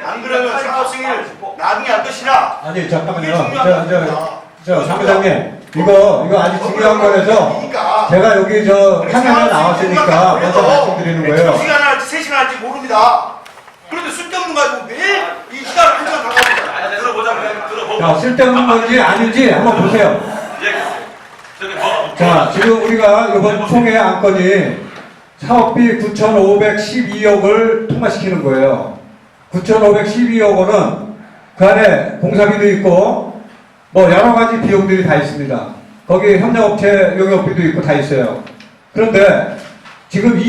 안 그러면 사업 승인을 나중에 할 것이냐. 아니, 잠깐만요. 저 사무장님. 이거 아주 중요한 거라서 제가 여기 저 카메라 나왔으니까 먼저 말씀드리는 거예요. 2시간 할지 3시간 할지 모릅니다. 그런데 쓸데없는 거 가지고 매일 이 시간을 한 시간 다 가고 들어보자. 자, 쓸데없는 건지 아닌지 한번 보세요. 저기 뭐 자, 지금 우리가 이번 총회 안건이 사업비 9,512억을 통과시키는 거예요. 9,512억 원은 그 안에 공사비도 있고 뭐 여러 가지 비용들이 다 있습니다. 거기 협력업체 용역비도 있고 다 있어요. 그런데 지금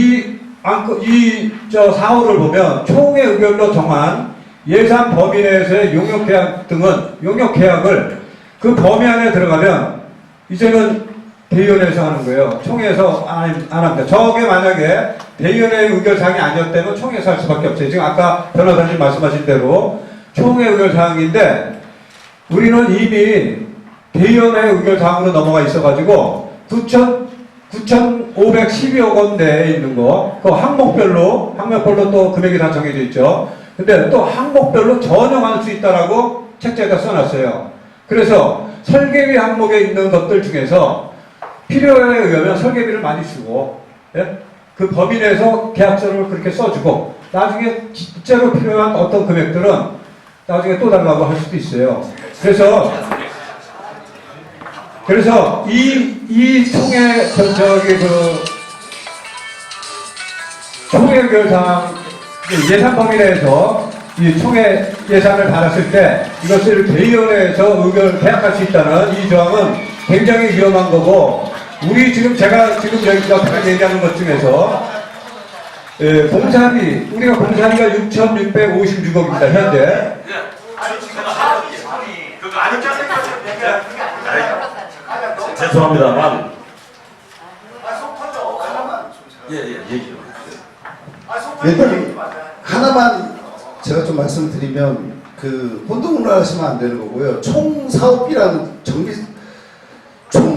저 사호를 보면 총회 의결로 정한 예산 범위 내에서의 용역계약 등은 용역계약을 그 범위 안에 들어가면 이제는 대의원에서 하는 거예요. 총회에서 안 합니다. 저게 만약에 대의원의 의결사항이 아니었다면 총회에서 할 수밖에 없어요. 지금 아까 변호사님 말씀하신 대로 총회 의결사항인데 우리는 이미 대의원의 의결사항으로 넘어가 있어가지고 9,512억 원 내에 있는 거, 그 항목별로 또 금액이 다 정해져 있죠. 근데 또 항목별로 전용할 수 있다라고 책자에다 써놨어요. 그래서 설계비 항목에 있는 것들 중에서 필요에 의하면 설계비를 많이 쓰고, 예? 그 범위 내에서 계약서를 그렇게 써주고, 나중에 진짜로 필요한 어떤 금액들은 나중에 또 달라고 할 수도 있어요. 그래서 이 총회 총회 의결사항 예산 범위 내에서 이 총회 예산을 받았을 때 이것을 대의원회에서 계약할 수 있다는 이 조항은 굉장히 위험한 거고, 제가 지금 여기서 얘기하는 것 중에서 우리가 공사비가 6,656억입니다 현재. 그거 아니죠? 죄송합니다만 얘기요. 일단 하나만 제가 좀 말씀드리면 혼동을 하시면 안 되는 거고요. 총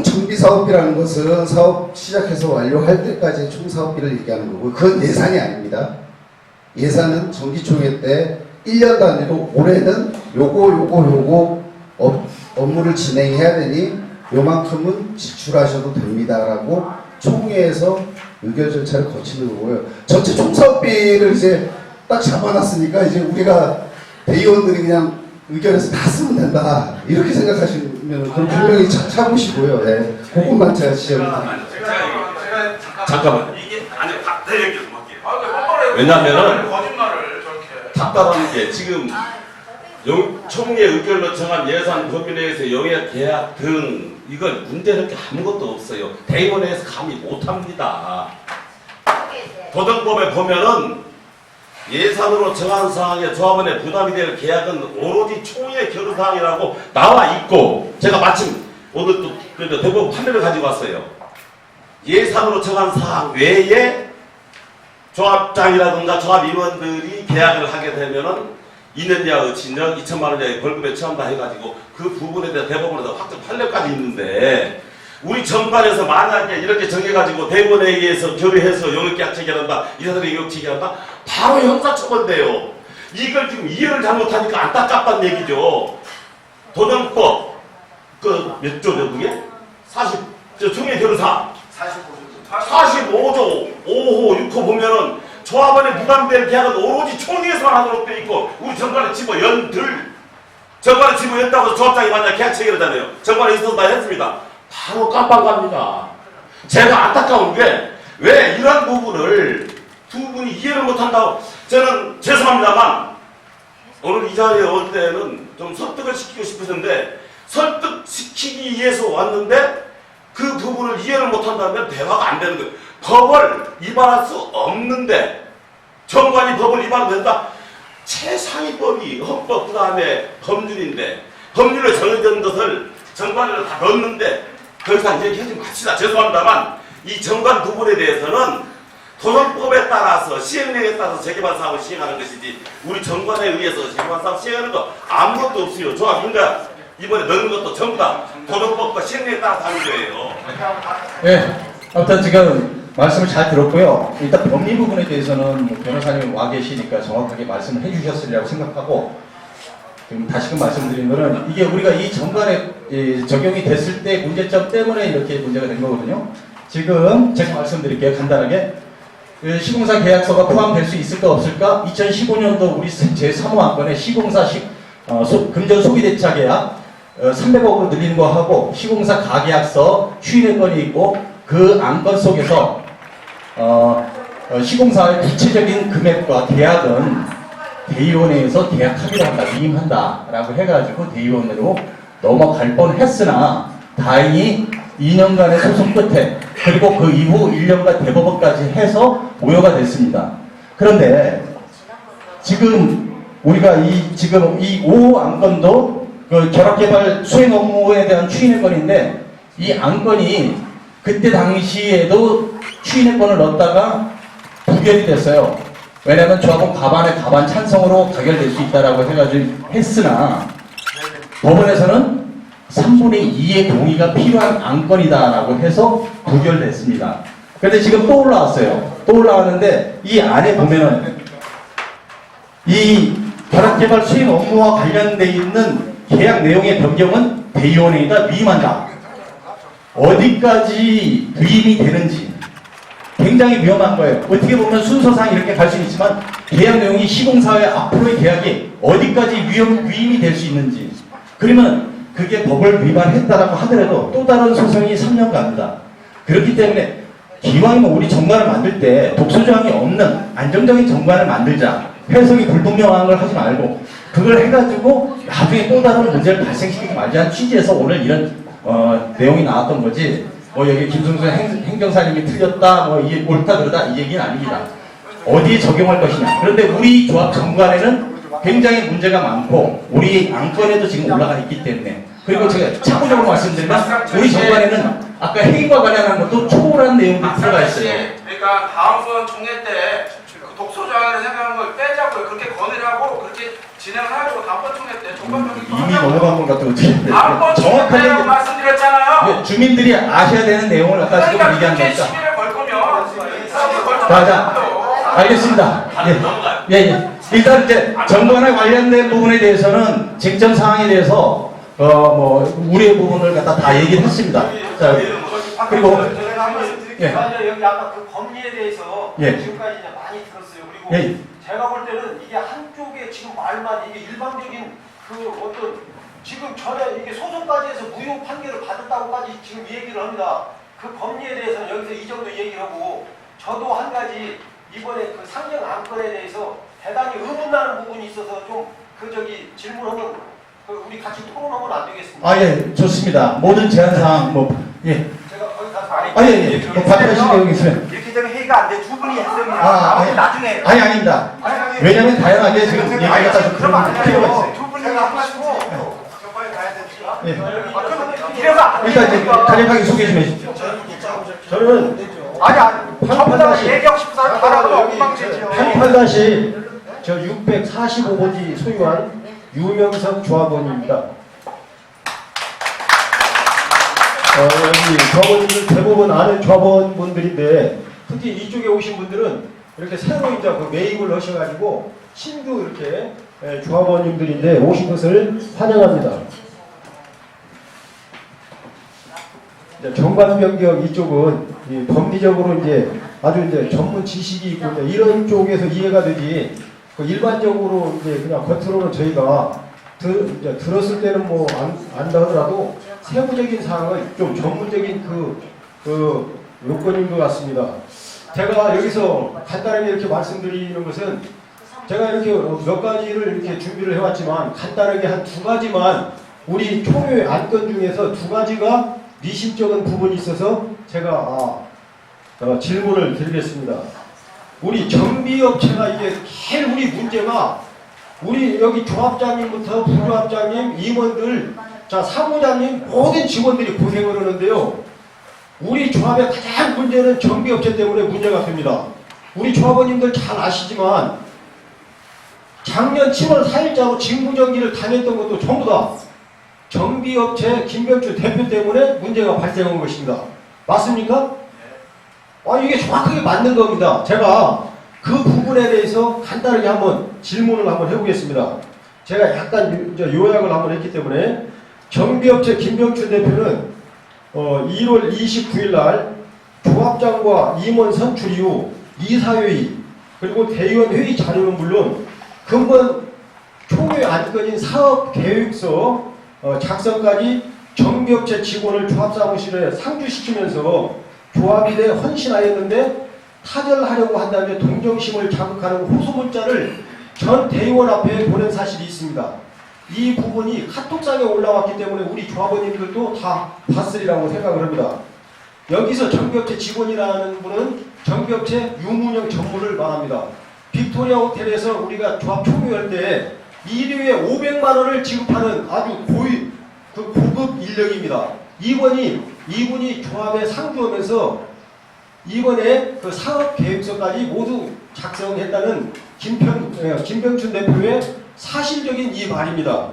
정비 사업비라는 것은 사업 시작해서 완료할 때까지 총 사업비를 얘기하는 거고, 그건 예산이 아닙니다. 예산은 정기총회 때 1년 단위로 올해는 요거 업무를 진행해야 되니 요만큼은 지출하셔도 됩니다라고 총회에서 의결 절차를 거치는 거고요. 전체 총사업비를 이제 딱 잡아놨으니까 이제 우리가 대의원들이 그냥 의결해서 다 쓰면 된다 이렇게 생각하시면 그럼 분명히 참으시고요. 네. 그것만 제가 지적을 잠깐만. 이게 아니 내 얘기 좀 할게요. 왜냐면은 거짓말을 저렇게. 답답한 게 지금 총회 의결로 정한 예산 범위 내에서 영역 계약 등 이건 문제될 게 아무것도 없어요. 대의원회에서 감히 못합니다. 도정법에 보면은 예산으로 정한 사항에 조합원의 부담이 될 계약은 오로지 총회 결의사항이라고 나와 있고, 제가 마침 오늘 또 대법원 판례를 가지고 왔어요. 예산으로 정한 사항 외에 조합장이라든가 조합위원들이 계약을 하게 되면은 2년 이하 진역 2천만 원 이하의 벌금에 처한다 해가지고 그 부분에 대해 대법원에서 확정 판례까지 있는데 우리 정관에서 만약에 이렇게 정해가지고 대법원에 의해서 결의해서 용역계약 체결한다, 이사들이 용역 체결한다, 바로 형사처벌돼요. 이걸 지금 이해를 잘못하니까 안타깝다는 얘기죠. 도정법 몇 조죠 그게? 40저 중개결의사 45조 5호 6호 보면은 조합원에 부담될 계약은 오로지 총회에서만 하도록 돼 있고 우리 정관에 집어연들 정관에 집어연다고 조합장이 만약 계약 체결하잖아요. 정관에 있어서 다 했습니다. 바로 깜빡 갑니다. 제가 안타까운 게 왜 이런 부분을 두 분이 이해를 못한다고. 저는 죄송합니다만 오늘 이 자리에 올 때는 좀 설득을 시키고 싶으셨는데 설득시키기 위해서 왔는데 그 부분을 이해를 못한다면 대화가 안 되는 거예요. 법을 위반할 수 없는데 정관이 법을 위반한다. 최상위법이 헌법 그 다음에 법률인데 법률에 정해진 것을 정관으로 다 넣었는데 더 이상 얘기하지 맙시다. 죄송합니다만 이 정관 부분에 대해서는 도정법에 따라서 시행령에 따라서 재개발 사업을 시행하는 것이지 우리 정관에 의해서 재개발 사업 시행하는 거 아무것도 없어요. 조합 그러니까 이번에 넣는 것도 전부 다 도정법과 시행령에 따라서 하는 거예요. 네, 아무튼 지금 말씀을 잘 들었고요. 일단 법리 부분에 대해서는 뭐 변호사님 와 계시니까 정확하게 말씀을 해주셨으리라고 생각하고 지금 다시금 말씀드린 거는 이게 우리가 이 정관에 적용이 됐을 때 문제점 때문에 이렇게 문제가 된 거거든요. 지금 제가 말씀드릴게요. 간단하게. 시공사 계약서가 포함될 수 있을까 없을까? 2015년도 우리 제3호 안건에 시공사 금전 소비대차 계약 300억으로 늘리는 거 하고 시공사 가계약서 추인의 건이 있고 그 안건 속에서 시공사의 구체적인 금액과 계약은 대의원회에서 계약 합의를 한다, 위임한다 라고 해가지고 대의원으로 넘어갈 뻔했으나 다행히 2년간의 소송 끝에 그리고 그 이후 1년간 대법원까지 해서 무효가 됐습니다. 그런데 지금 우리가 이 5호 안건도 그 결합개발 수행 업무에 대한 추인의 건인데 이 안건이 그때 당시에도 추인의 건을 넣었다가 부결이 됐어요. 왜냐하면 조합원 가반 찬성으로 가결될 수 있다라고 해가지고 했으나 법원에서는 3분의 2의 동의가 필요한 안건이다라고 해서 부결됐습니다. 그런데 지금 또 올라왔어요. 또 올라왔는데 이 안에 보면은 이 결합개발 수행 업무와 관련돼 있는 계약 내용의 변경은 대의원회의가 위임한다. 어디까지 위임이 되는지 굉장히 위험한 거예요. 어떻게 보면 순서상 이렇게 갈 수는 있지만 계약 내용이 시공사의 앞으로의 계약이 어디까지 위임이 될 수 있는지 그러면 그게 법을 위반했다라고 하더라도 또 다른 소송이 3년 갑니다. 그렇기 때문에 기왕이면 우리 정관을 만들 때 독소조항이 없는 안정적인 정관을 만들자. 해석이 불분명한 걸 하지 말고 그걸 해가지고 나중에 또 다른 문제를 발생시키지 말자는 취지에서 오늘 이런 내용이 나왔던 거지. 뭐 여기 김성수 행정사님이 틀렸다, 뭐 이게 옳다 그러다 이 얘기는 아닙니다. 어디에 적용할 것이냐. 그런데 우리 조합 정관에는 굉장히 문제가 많고 우리 안건에도 지금 올라가 있기 때문에 그리고 제가 참고적으로 말씀드리면 우리 정관에는 아까 해임과 관련한 것도 초월한 내용이 들어가 있어요. 그러니까 다음 번 총회 때 독소조항을 생각하는 걸 빼자고요. 그렇게 건의를 하고 그렇게 진행을 하고 다음번 총회 때 정관명이 이미 넘어간 것 같아요. 다음번 총회 때라고 말씀드렸잖아요. 주민들이 아셔야 되는 내용을 아까 지금 얘기한 그렇게 거니까. 시비를 걸 거면 자, 알겠습니다. 예. 일단 이제 정관에 관련된 부분에 대해서는 쟁점 사항에 대해서 뭐 우려의 부분을 갖다 다 얘기를 했습니다. 자, 그리고 예. 여기 아까 그 법리에 대해서 예. 지금까지 이제 많이 들었어요. 그리고 예. 제가 볼 때는 이게 한쪽에 지금 말만 이게 일방적인 그 어떤 지금 전에 이게 소송까지 해서 무효 판결을 받았다고까지 지금 얘기를 합니다. 그 법리에 대해서는 여기서 이 정도 얘기를 하고 저도 한 가지 이번에 그 상정 안건에 대해서 대단히 의문나는 부분이 있어서 좀 그 저기 질문하면 그 우리 같이 토론하면 안 되겠습니까? 예, 좋습니다. 모든 제한 사항 예. 제가 거기 가서 뭐 발표하실 내용이 있으면. 이렇게 되면 회의가 안 돼. 두 분이 했으면 아니, 나중에. 아닙니다. 왜냐면 다양하게 지금 얘기가 다 그러면 필요가 있어요. 두 분이 하시고 정관에 가야 되니까. 예. 이래서 안 일단 이제 간략하게 소개 좀 해주십시오. 저는 아니 전부 다 얘기하고 싶어서 하라고 엉망진창이에요. 88- 저 645호지 소유한 유명성 조합원입니다. 여기 조합원님들 대부분 아는 조합원분들인데 특히 이쪽에 오신 분들은 이렇게 새로 이제 그 매입을 하셔가지고 신규 이렇게 조합원님들인데 오신 것을 환영합니다. 정관 변경 이쪽은 법리적으로 이제 아주 이제 전문 지식이 있고 이제 이런 쪽에서 이해가 되지 그 일반적으로 이제 그냥 겉으로는 저희가 이제 들었을 때는 뭐 안다 하더라도 세부적인 사항은 좀 전문적인 그 요건인 것 같습니다. 제가 여기서 간단하게 이렇게 말씀드리는 것은 제가 이렇게 몇 가지를 이렇게 준비를 해왔지만 간단하게 한 두 가지만 우리 총회 안건 중에서 두 가지가 미심쩍은 부분이 있어서 제가 질문을 드리겠습니다. 우리 정비업체가 이게 제일 우리 문제가 우리 여기 조합장님부터 부조합장님, 임원들, 자 사무장님 모든 직원들이 고생을 하는데요. 우리 조합의 가장 문제는 정비업체 때문에 문제가 됩니다. 우리 조합원님들 잘 아시지만 작년 7월 4일자로 직무정지를 당했던 것도 전부 다 정비업체 김병준 대표 때문에 문제가 발생한 것입니다. 맞습니까? 이게 정확하게 맞는 겁니다. 제가 그 부분에 대해서 간단하게 한번 질문을 한번 해보겠습니다. 제가 약간 이제 요약을 한번 했기 때문에 정비업체 김병준 대표는 1월 29일 날 조합장과 임원 선출 이후 이사회의 그리고 대의원 회의 자료는 물론 근본 총회 안건인 사업계획서 작성까지 정비업체 직원을 조합사무실에 상주시키면서 조합일에 헌신하였는데 타결하려고 한다며 동정심을 자극하는 호소문자를 전 대의원 앞에 보낸 사실이 있습니다. 이 부분이 카톡상에 올라왔기 때문에 우리 조합원님들도 다 봤으리라고 생각을 합니다. 여기서 정비업체 직원이라는 분은 정비업체 유문형 전무를 말합니다. 빅토리아 호텔에서 우리가 조합 총회할 때 일회에 500만 원을 지급하는 아주 고급 인력입니다. 이분이 조합에 상주하면서 이번에 그 사업 계획서까지 모두 작성했다는 김병준 대표의 사실적인 이 말입니다.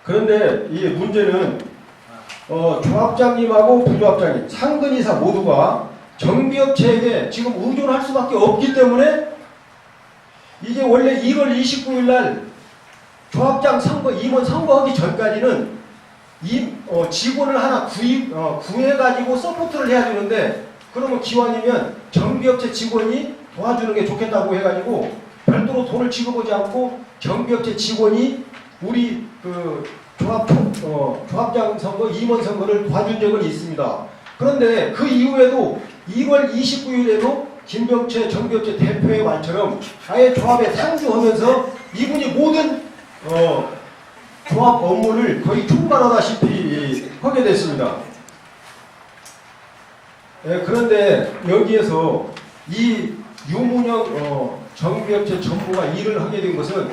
그런데 이 문제는 조합장님하고 부조합장님, 상근이사 모두가 정비업체에게 지금 의존할 수밖에 없기 때문에 이게 원래 1월 29일 날 조합장 선거, 임원 선거하기 전까지는 직원을 하나 구해가지고 서포트를 해야 되는데 그러면 기왕이면 정비업체 직원이 도와주는 게 좋겠다고 해가지고 별도로 돈을 지급하지 않고 정비업체 직원이 우리 그 조합장 선거, 임원 선거를 도와준 적은 있습니다. 그런데 그 이후에도 2월 29일에도 김병채 정비업체 대표의 말처럼 아예 조합에 상주하면서 이분이 모든 조합 업무를 거의 총괄하다시피 하게 됐습니다. 그런데 여기에서 이 유문형 정비업체 전무가 일을 하게 된 것은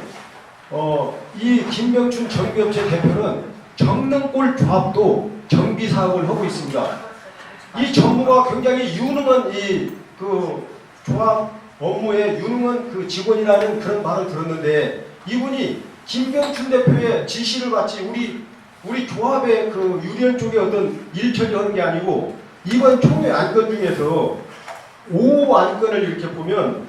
이 김병춘 정비업체 대표는 정릉골 조합도 정비 사업을 하고 있습니다. 이 전무가 굉장히 유능한 그 조합 업무에 유능한 그 직원이라는 그런 말을 들었는데 이분이 김병춘 대표의 지시를 받지 우리 조합의 그 유리한 쪽에 어떤 일 처리하는 게 아니고 이번 총회 안건 중에서 5 안건을 이렇게 보면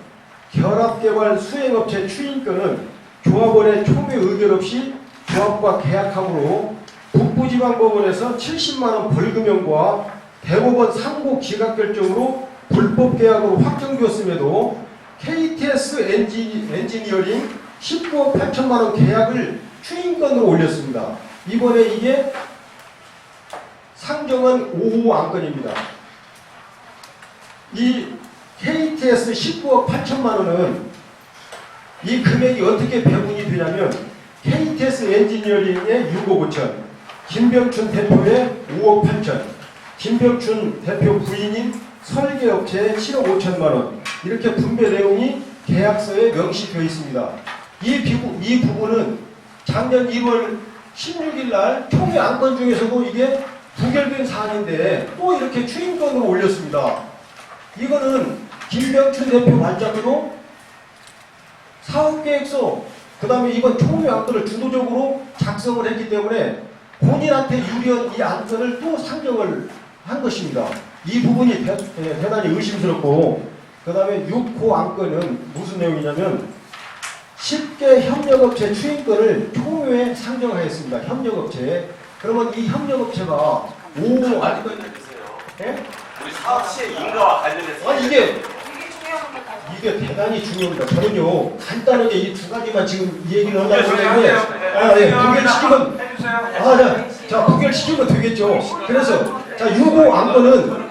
결합개발 수행업체 추인권은 조합원의 총회 의결 없이 조합과 계약함으로 북부지방법원에서 70만원 벌금형과 대법원 상고 기각결정으로 불법 계약으로 확정되었음에도 KTS 엔지니어링 19억 8천만원 계약을 추인권으로 올렸습니다. 이번에 이게 상정한 5호 안건입니다. 이 KTS 19억 8천만원은 이 금액이 어떻게 배분이 되냐면 KTS 엔지니어링의 6억 5천, 김병춘 대표의 5억 8천, 김병춘 대표 부인인 설계업체의 7억 5천만원 이렇게 분배 내용이 계약서에 명시되어 있습니다. 이 부분은 작년 1월 16일 날 총회 안건 중에서도 이게 부결된 사안인데 또 이렇게 추인권으로 올렸습니다. 이거는 김병춘 대표 말자표로 사업계획서 그 다음에 이번 총회 안건을 주도적으로 작성을 했기 때문에 본인한테 유리한 이 안건을 또 상정을 한 것입니다. 이 부분이 대단히 의심스럽고, 그 다음에 6호 안건은 무슨 내용이냐면 10개 협력업체 추인권을 총회에 상정하였습니다. 협력업체에. 그러면 이 협력업체가 5호 아니 거 있어요. 예? 우리 사업 시의 인가와 관련해서 이게 이게 중요한 것 같아요. 이게 대단히 중요합니다. 저는요 간단하게 이 두 가지만 지금 이 얘기를 네, 하려고 했는데 부결시키면 해주세요. 자 부결시키면 되겠죠. 그래서 자 6호 안건은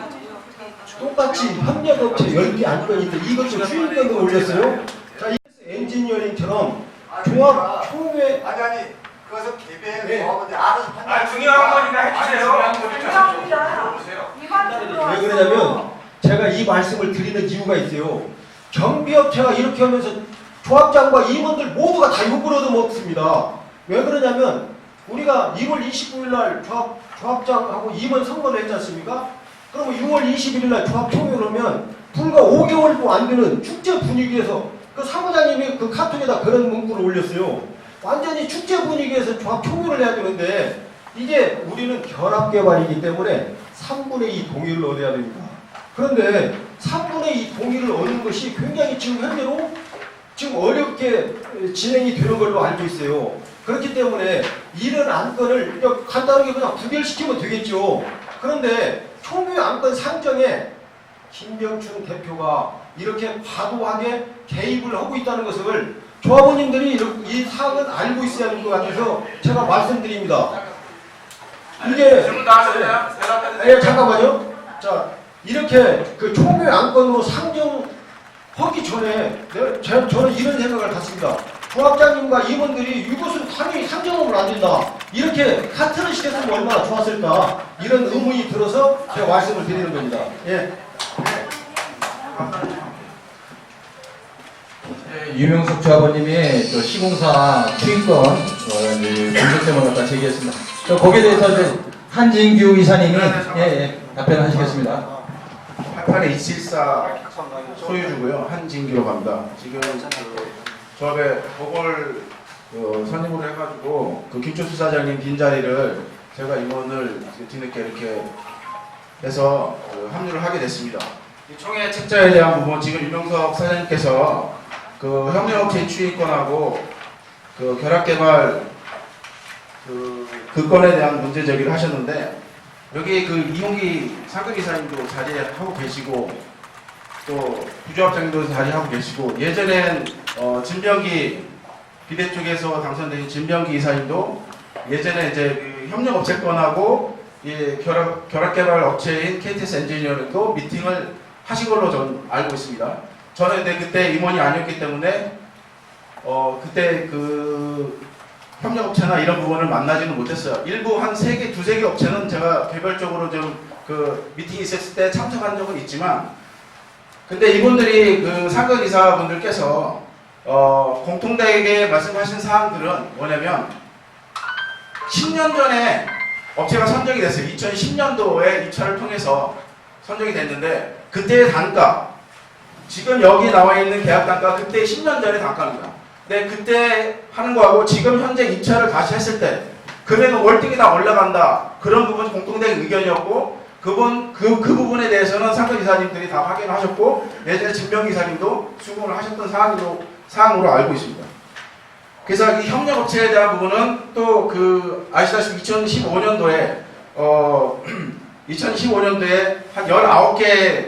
똑같이 협력업체 10개 안건인데 이것도 추인권도 올렸어요. 자 엔지니어링처럼 조합 총회 아니 그것은 개별 네. 조합원들이 알아서 판단. 중요한 거니까 해주세요. 감사합니다. 왜 그러냐면 제가 이 말씀을 드리는 이유가 있어요. 경비업체가 이렇게 하면서 조합장과 임원들 모두가 다 욕을 얻어먹습니다. 왜 그러냐면 우리가 2월 29일 날 조합장하고 임원 선거를 했지 않습니까? 그러면 6월 21일 날 조합 총회를 하면 불과 5개월도 안 되는 축제 분위기에서 그 사무장님이 그 카톡에다 그런 문구를 올렸어요. 완전히 축제 분위기에서 조합 총회를 해야 되는데 이게 우리는 결합개발이기 때문에 3분의 2 동의를 얻어야 됩니다. 그런데 3분의 2 동의를 얻는 것이 굉장히 지금 현재로 지금 어렵게 진행이 되는 걸로 알고 있어요. 그렇기 때문에 이런 안건을 간단하게 그냥 부결시키면 되겠죠. 그런데 총회 안건 상정에 김병춘 대표가 이렇게 과도하게 개입을 하고 있다는 것을 조합원님들이 이 사항은 알고 있어야 할 것 같아서 제가 말씀드립니다. 이게 질문 다 하셨나요? 네, 잠깐만요. 자, 이렇게 그 총회 안건으로 상정하기 전에 저는 이런 생각을 갖습니다. 조합장님과 임원들이 이것은 당연히 상정하면 안 된다. 이렇게 카트를 시켰으면 얼마나 좋았을까. 이런 의문이 들어서 제가 말씀을 드리는 겁니다. 예. 유명숙 조합원님이 또 시공사 추인권 문제점을 갖다 제기했습니다. 거기에 대해서 이제 한진규 이사님이 답변하시겠습니다. 88274 소유주고요. 한진규라고 합니다. 지금 그 조합에 보궐 선임으로 해가지고 그 김초수사장님 빈자리를 제가 임원을 뒤늦게 이렇게 해서 합류를 하게 됐습니다. 이 총회 책자에 대한 부분 지금 유명석 사장님께서 그 협력업체 추인권하고 그 결합개발 그 건에 대한 문제 제기를 하셨는데 여기 그 이용기 상급이사님도 자리하고 계시고 또 부조합장님도 자리하고 계시고 예전엔 진병기 비대 쪽에서 당선된 진병기 이사님도 예전에 이제 그 협력업체 건하고 결합개발 업체인 KTS 엔지니어링도 미팅을 하신 걸로 저는 알고 있습니다. 저는 근데 그때 임원이 아니었기 때문에 그때 그 협력업체나 이런 부분을 만나지는 못했어요. 일부 한 3개, 2-3개 업체는 제가 개별적으로 좀 그 미팅이 있었을 때 참석한 적은 있지만 근데 이분들이 그 상근이사분들께서 공통되게 말씀하신 사항들은 뭐냐면 10년 전에 업체가 선정이 됐어요. 2010년도에 입찰을 통해서 선정이 됐는데 그때의 단가 지금 여기 나와 있는 계약 단가 그때 10년 전의 단가입니다. 근데 그때 하는 거하고 지금 현재 입찰을 다시 했을 때 금액은 월등히 다 올라간다. 그런 부분 공통된 의견이었고 그 부분에 대해서는 상근 이사님들이 다 확인을 하셨고 예전에 진병기 이사님도 수긍을 하셨던 사항으로 알고 있습니다. 그래서 이 협력업체에 대한 부분은 또 그 아시다시피 2015년도에 한 19개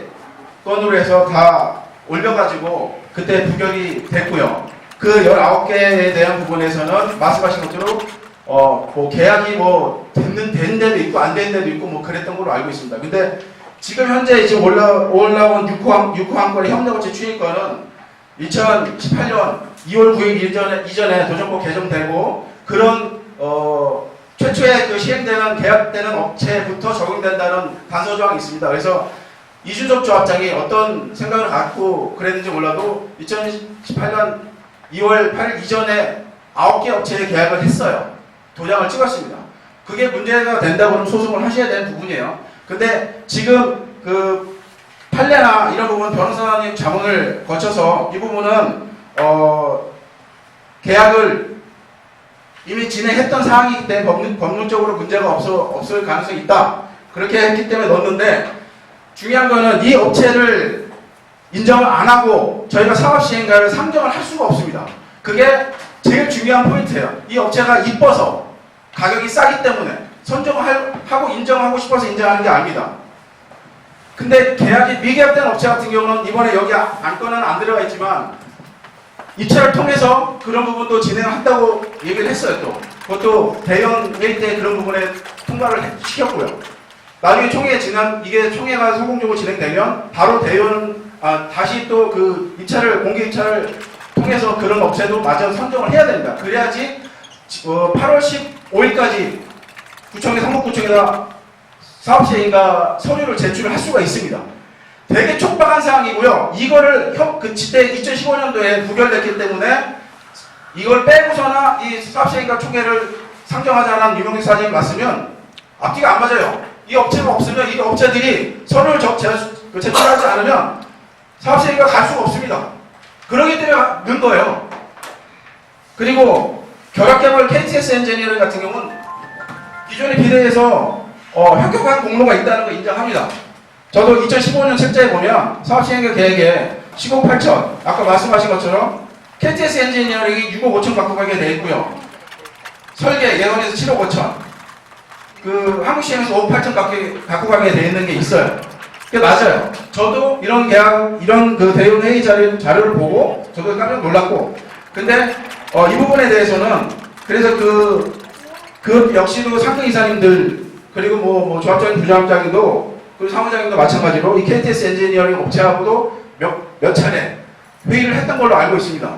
건으로 해서 다 올려가지고 그때 부결이 됐고요. 그 19개에 대한 부분에서는 말씀하신 것대로 뭐 계약이 뭐 된 데도 있고 안 된 데도 있고 뭐 그랬던 걸로 알고 있습니다. 근데 지금 현재 지금 올라온 6호 한건의 협력업체 추인권은 2018년 2월 9일 이전에 도정법 개정되고 그런 최초에 그 시행되는 계약되는 업체부터 적용된다는 단서 조항이 있습니다. 그래서 이준석 조합장이 어떤 생각을 갖고 그랬는지 몰라도 2018년 2월 8일 이전에 9개 업체에 계약을 했어요. 도장을 찍었습니다. 그게 문제가 된다고 그러면 소송을 하셔야 되는 부분이에요. 근데 지금 그 판례나 이런 부분 변호사님 자문을 거쳐서 이 부분은 계약을 이미 진행했던 사항이기 때문에 법률적으로 문제가 없을 가능성이 있다. 그렇게 했기 때문에 넣었는데 중요한 거는 이 업체를 인정을 안 하고 저희가 사업시행가를 상정을 할 수가 없습니다. 그게 제일 중요한 포인트예요. 이 업체가 이뻐서 가격이 싸기 때문에 선정하고 인정하고 싶어서 인정하는 게 아닙니다. 근데 계약이 미계약된 업체 같은 경우는 이번에 여기 안건은 안 들어가 있지만 입찰을 통해서 그런 부분도 진행한다고 얘기를 했어요. 또 그것도 대형 회의 때 그런 부분에 통과를 시켰고요. 나중에 이게 총회가 성공적으로 진행되면 바로 다시 또 그 공개 입찰을 통해서 그런 업체도 마저 선정을 해야 됩니다. 그래야지 8월 15일까지 구청에 상목구청에다 사업시행가 서류를 제출을 할 수가 있습니다. 되게 촉박한 사항이고요. 이거를 그때 2015년도에 부결됐기 때문에 이걸 빼고서나 이 사업시행가 총회를 상정하자는 유명희 사장이 왔으면 앞뒤가 안 맞아요. 이 업체가 없으면 이 업체들이 서류를 제출하지 않으면 사업시행가 갈 수가 없습니다. 그러기 때문에 넣은 거예요. 그리고 결합개발 KTS 엔지니어링 같은 경우는 기존에 비례해서 협격한 공로가 있다는 거 인정합니다. 저도 2015년 책자에 보면 사업시행가 계획에 10억 8천, 아까 말씀하신 것처럼 KTS 엔지니어링이 6억 5천 갖고 가게 되어 있고요. 설계 예원에서 7억 5천, 한국시행에서 5억 8천 갖고 가게 되어 있는 게 있어요. 그게 맞아요. 저도 이런 그 대형 회의 자료를 보고 저도 깜짝 놀랐고, 근데 이 부분에 대해서는 그래서 그 역시도 상급 이사님들 그리고 뭐 조합장님, 부조합장님도 그리고 사무장님도 마찬가지로 이 KTS 엔지니어링 업체하고도 몇 차례 회의를 했던 걸로 알고 있습니다.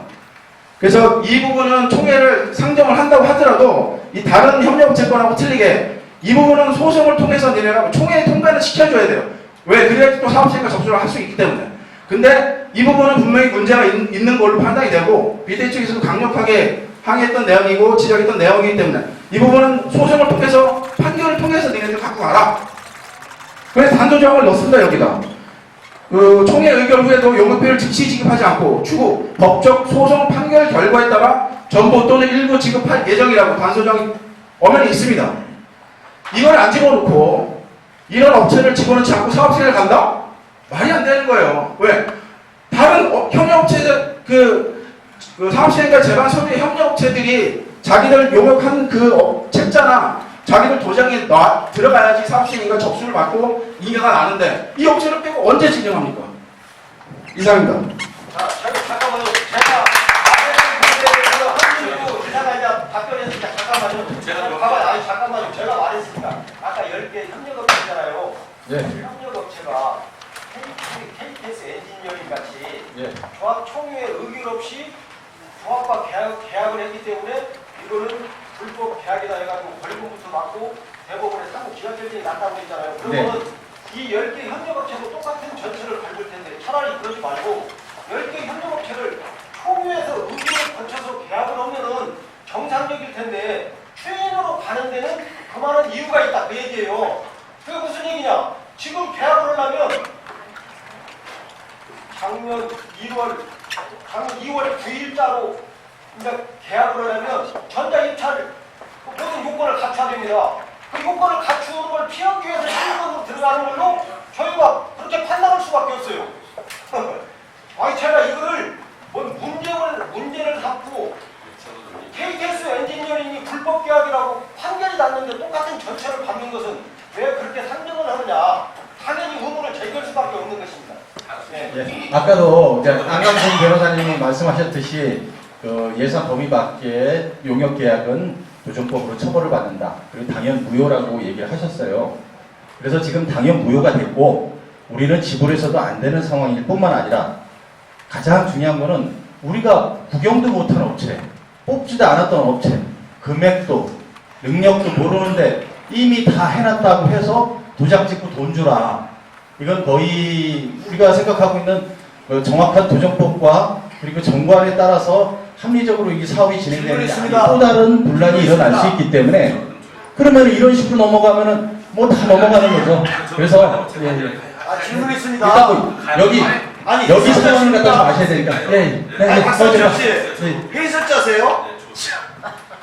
그래서 이 부분은 총회를 상정을 한다고 하더라도 이 다른 협력업체 건하고 틀리게 이 부분은 소송을 통해서 내려가고 총회에 통과를 시켜줘야 돼요. 왜? 그래야지 또 사업시행가 접수를 할 수 있기 때문에. 근데 이 부분은 분명히 문제가 있는 걸로 판단이 되고 비대위 쪽에서도 강력하게 항의했던 내용이고 지적했던 내용이기 때문에 이 부분은 소송을 통해서 판결을 통해서 니네들 갖고 가라. 그래서 단도조항을 넣습니다. 여기다. 총회 의결 후에도 용역비를 즉시 지급하지 않고 추후 법적 소송 판결 결과에 따라 전부 또는 일부 지급할 예정이라고 단서조항이 엄연히 있습니다. 이걸 안 집어넣고 이런 업체를 집어넣지 않고 사업시행을 간다? 말이 안 되는 거예요. 왜? 다른 협력업체들 사업시행과 제반 서류의 협력업체들이 자기들 용역한 책자나 자기들 도장에 들어가야지 사업시행과 접수를 받고 인가가 나는데 이 업체를 빼고 언제 진행합니까? 이상입니다. 자, 잠깐만요. 제가 말했는 문제에 이사가 이제 답변했으니까 잠깐만요. 잠깐만요. 제가 말했습니다. 아까 10개 협력업체잖아요. 예. 협력업체가 KTS 엔지니어링 같이 조합 총회 의결 없이 조합과 계약을 했기 때문에 이거는 불법 계약이다 해가지고 벌금부터 맞고 대법원에 상고 기각 결정이 났다고 했잖아요. 그러면 이 10개 협력업체도 똑같은 전철을 밟을 텐데 차라리 그러지 말고 10개 협력업체를 총회에서 의결을 거쳐서 계약을 하면은 정상적일 텐데 추인으로 가는 데는 그만한 이유가 있다 그 얘기예요. 그게 무슨 얘기냐? 지금 계약을 하려면 작년 2월 9일자로 이제 계약을 하려면 전자입찰 모든 요건을 갖춰야 됩니다. 그 요건을 갖추는 걸 피하기 위해서 실무로 들어가는 걸로 저희가 그렇게 판단할 수밖에 없어요. 아니 제가 이거를 문제를 삼고 KTS 엔지니어링이 불법 계약이라고 판결이 났는데 똑같은 전체를 받는 것은 왜 그렇게 상정을 하느냐? 당연히 의문을 제기할 수밖에 없는 것입니다. 네. 예. 아까도 안강성 변호사님이 말씀하셨듯이 예산 범위 밖의 용역 계약은 조정법으로 처벌을 받는다. 그리고 당연 무효라고 얘기를 하셨어요. 그래서 지금 당연 무효가 됐고 우리는 지불해서도 안 되는 상황일 뿐만 아니라 가장 중요한 거는 우리가 구경도 못한 업체, 뽑지도 않았던 업체, 금액도 능력도 모르는데 이미 다 해놨다고 해서 도장 찍고 돈 주라. 이건 거의 우리가 생각하고 있는 정확한 도정법과 그리고 정관에 따라서 합리적으로 이 사업이 진행되는 또 다른 분란이 일어날 수 있기 때문에 그러면 이런 식으로 넘어가면은 뭐 다 넘어가는 거죠. 그래서 질문 있습니다. 여기 상황을 갖다 좀 아셔야 되니까. 박상철 씨, 회의설자세요?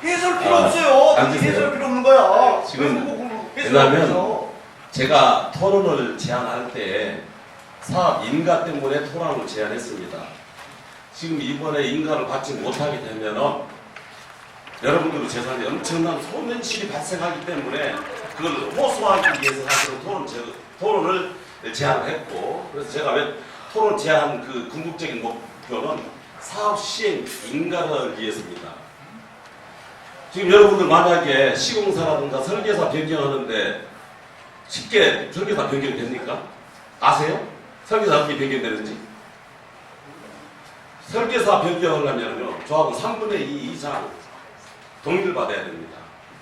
해설 필요 없어요. 앉으세요. 해설 필요 없는 거야. 지금 해설 왜냐면 없어. 제가 토론을 제안할 때 사업 인가 때문에 토론을 제안했습니다. 지금 이번에 인가를 받지 못하게 되면은 여러분들 재산에 엄청난 손실이 발생하기 때문에 그걸 호소하기 위해서 사실은 토론을 제안했고, 그래서 제가 왜 토론 제안 그 궁극적인 목표는 사업 시행 인가를 위해서입니다. 지금 여러분들 만약에 시공사라든가 설계사 변경하는데 쉽게 설계사 변경이 됩니까? 아세요? 설계사 어떻게 변경되는지? 설계사 변경하려면요, 조합은 3분의 2 이상 동의를 받아야 됩니다.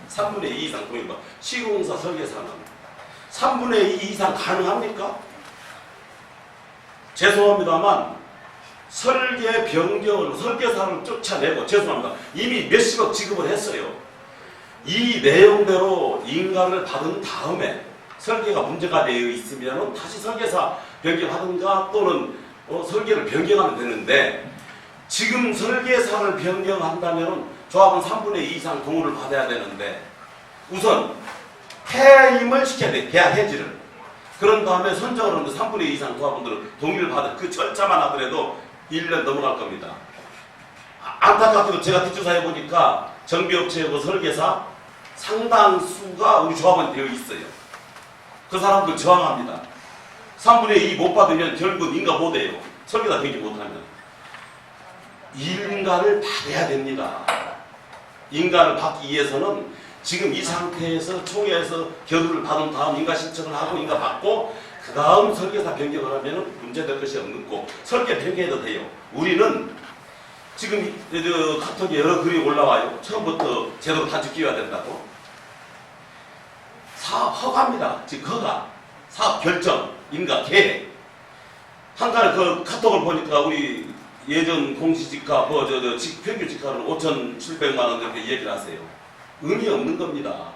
3분의 2 이상 동의를 받아야 됩니다. 시공사 설계사는 3분의 2 이상 가능합니까? 죄송합니다만 설계 변경을 설계사를 쫓아내고, 죄송합니다, 이미 몇십억 지급을 했어요. 이 내용대로 인가를 받은 다음에 설계가 문제가 되어 있으면 다시 설계사 변경하든가 또는 설계를 변경하면 되는데, 지금 설계사를 변경한다면 조합은 3분의 2 이상 동의를 받아야 되는데 우선 해임을 시켜야 돼. 계약 해지를. 그런 다음에 선정을 하는데 3분의 2 이상 조합원들은 동의를 받은 그 절차만 하더라도 1년 넘어갈 겁니다. 안타깝게도 제가 뒷조사해 보니까 정비업체하고 설계사 상당수가 우리 조합원이 되어 있어요. 그 사람들 저항합니다. 3분의 2 못 받으면 결국 인가 못 해요. 설계사 되지 못하면. 인가를 받아야 됩니다. 인가를 받기 위해서는 지금 이 상태에서 총회에서 결의를 받은 다음 인가 신청을 하고 인가 받고 그 다음 설계사 변경을 하면 문제될 것이 없는 거. 설계 변경해도 돼요. 우리는 지금 카톡에 여러 글이 올라와요. 처음부터 제대로 단축 끼워야 된다고. 사업 허가입니다. 지금 허가, 사업 결정, 인가, 계획. 한간에 그 카톡을 보니까 우리 예전 공시지가, 평균 지가는 5,700만 원 이렇게 얘기를 하세요. 의미 없는 겁니다.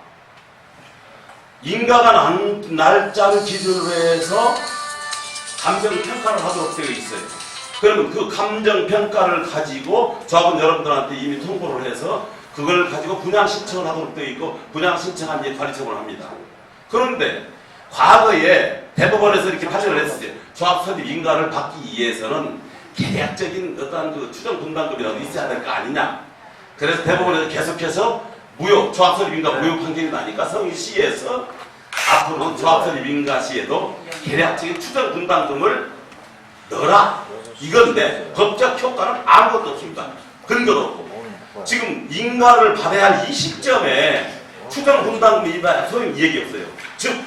인가가 난 날짜를 기준으로 해서 감정평가를 하도록 되어 있어요. 그러면 그 감정평가를 가지고 조합원 여러분들한테 이미 통보를 해서 그걸 가지고 분양 신청을 하도록 되어 있고, 분양 신청한 뒤에 관리처분을 합니다. 그런데 과거에 대법원에서 이렇게 판례를 했어요. 조합 설립 인가를 받기 위해서는 계약적인 어떤 그 추정 분담금이라도 있어야 될 거 아니냐. 그래서 대법원에서 계속해서 조합 설립 인가 무효 판결이 나니까 성의시에서 앞으로 조합 설립 인가 시에도 계약적인 추정 분담금을 넣어라. 이건데 법적 효과는 아무것도 없습니다. 근거도 없고. 지금 인가를 받아야 할 이 시점에 추정 분담금이 입어야 소용 이익이 없어요. 즉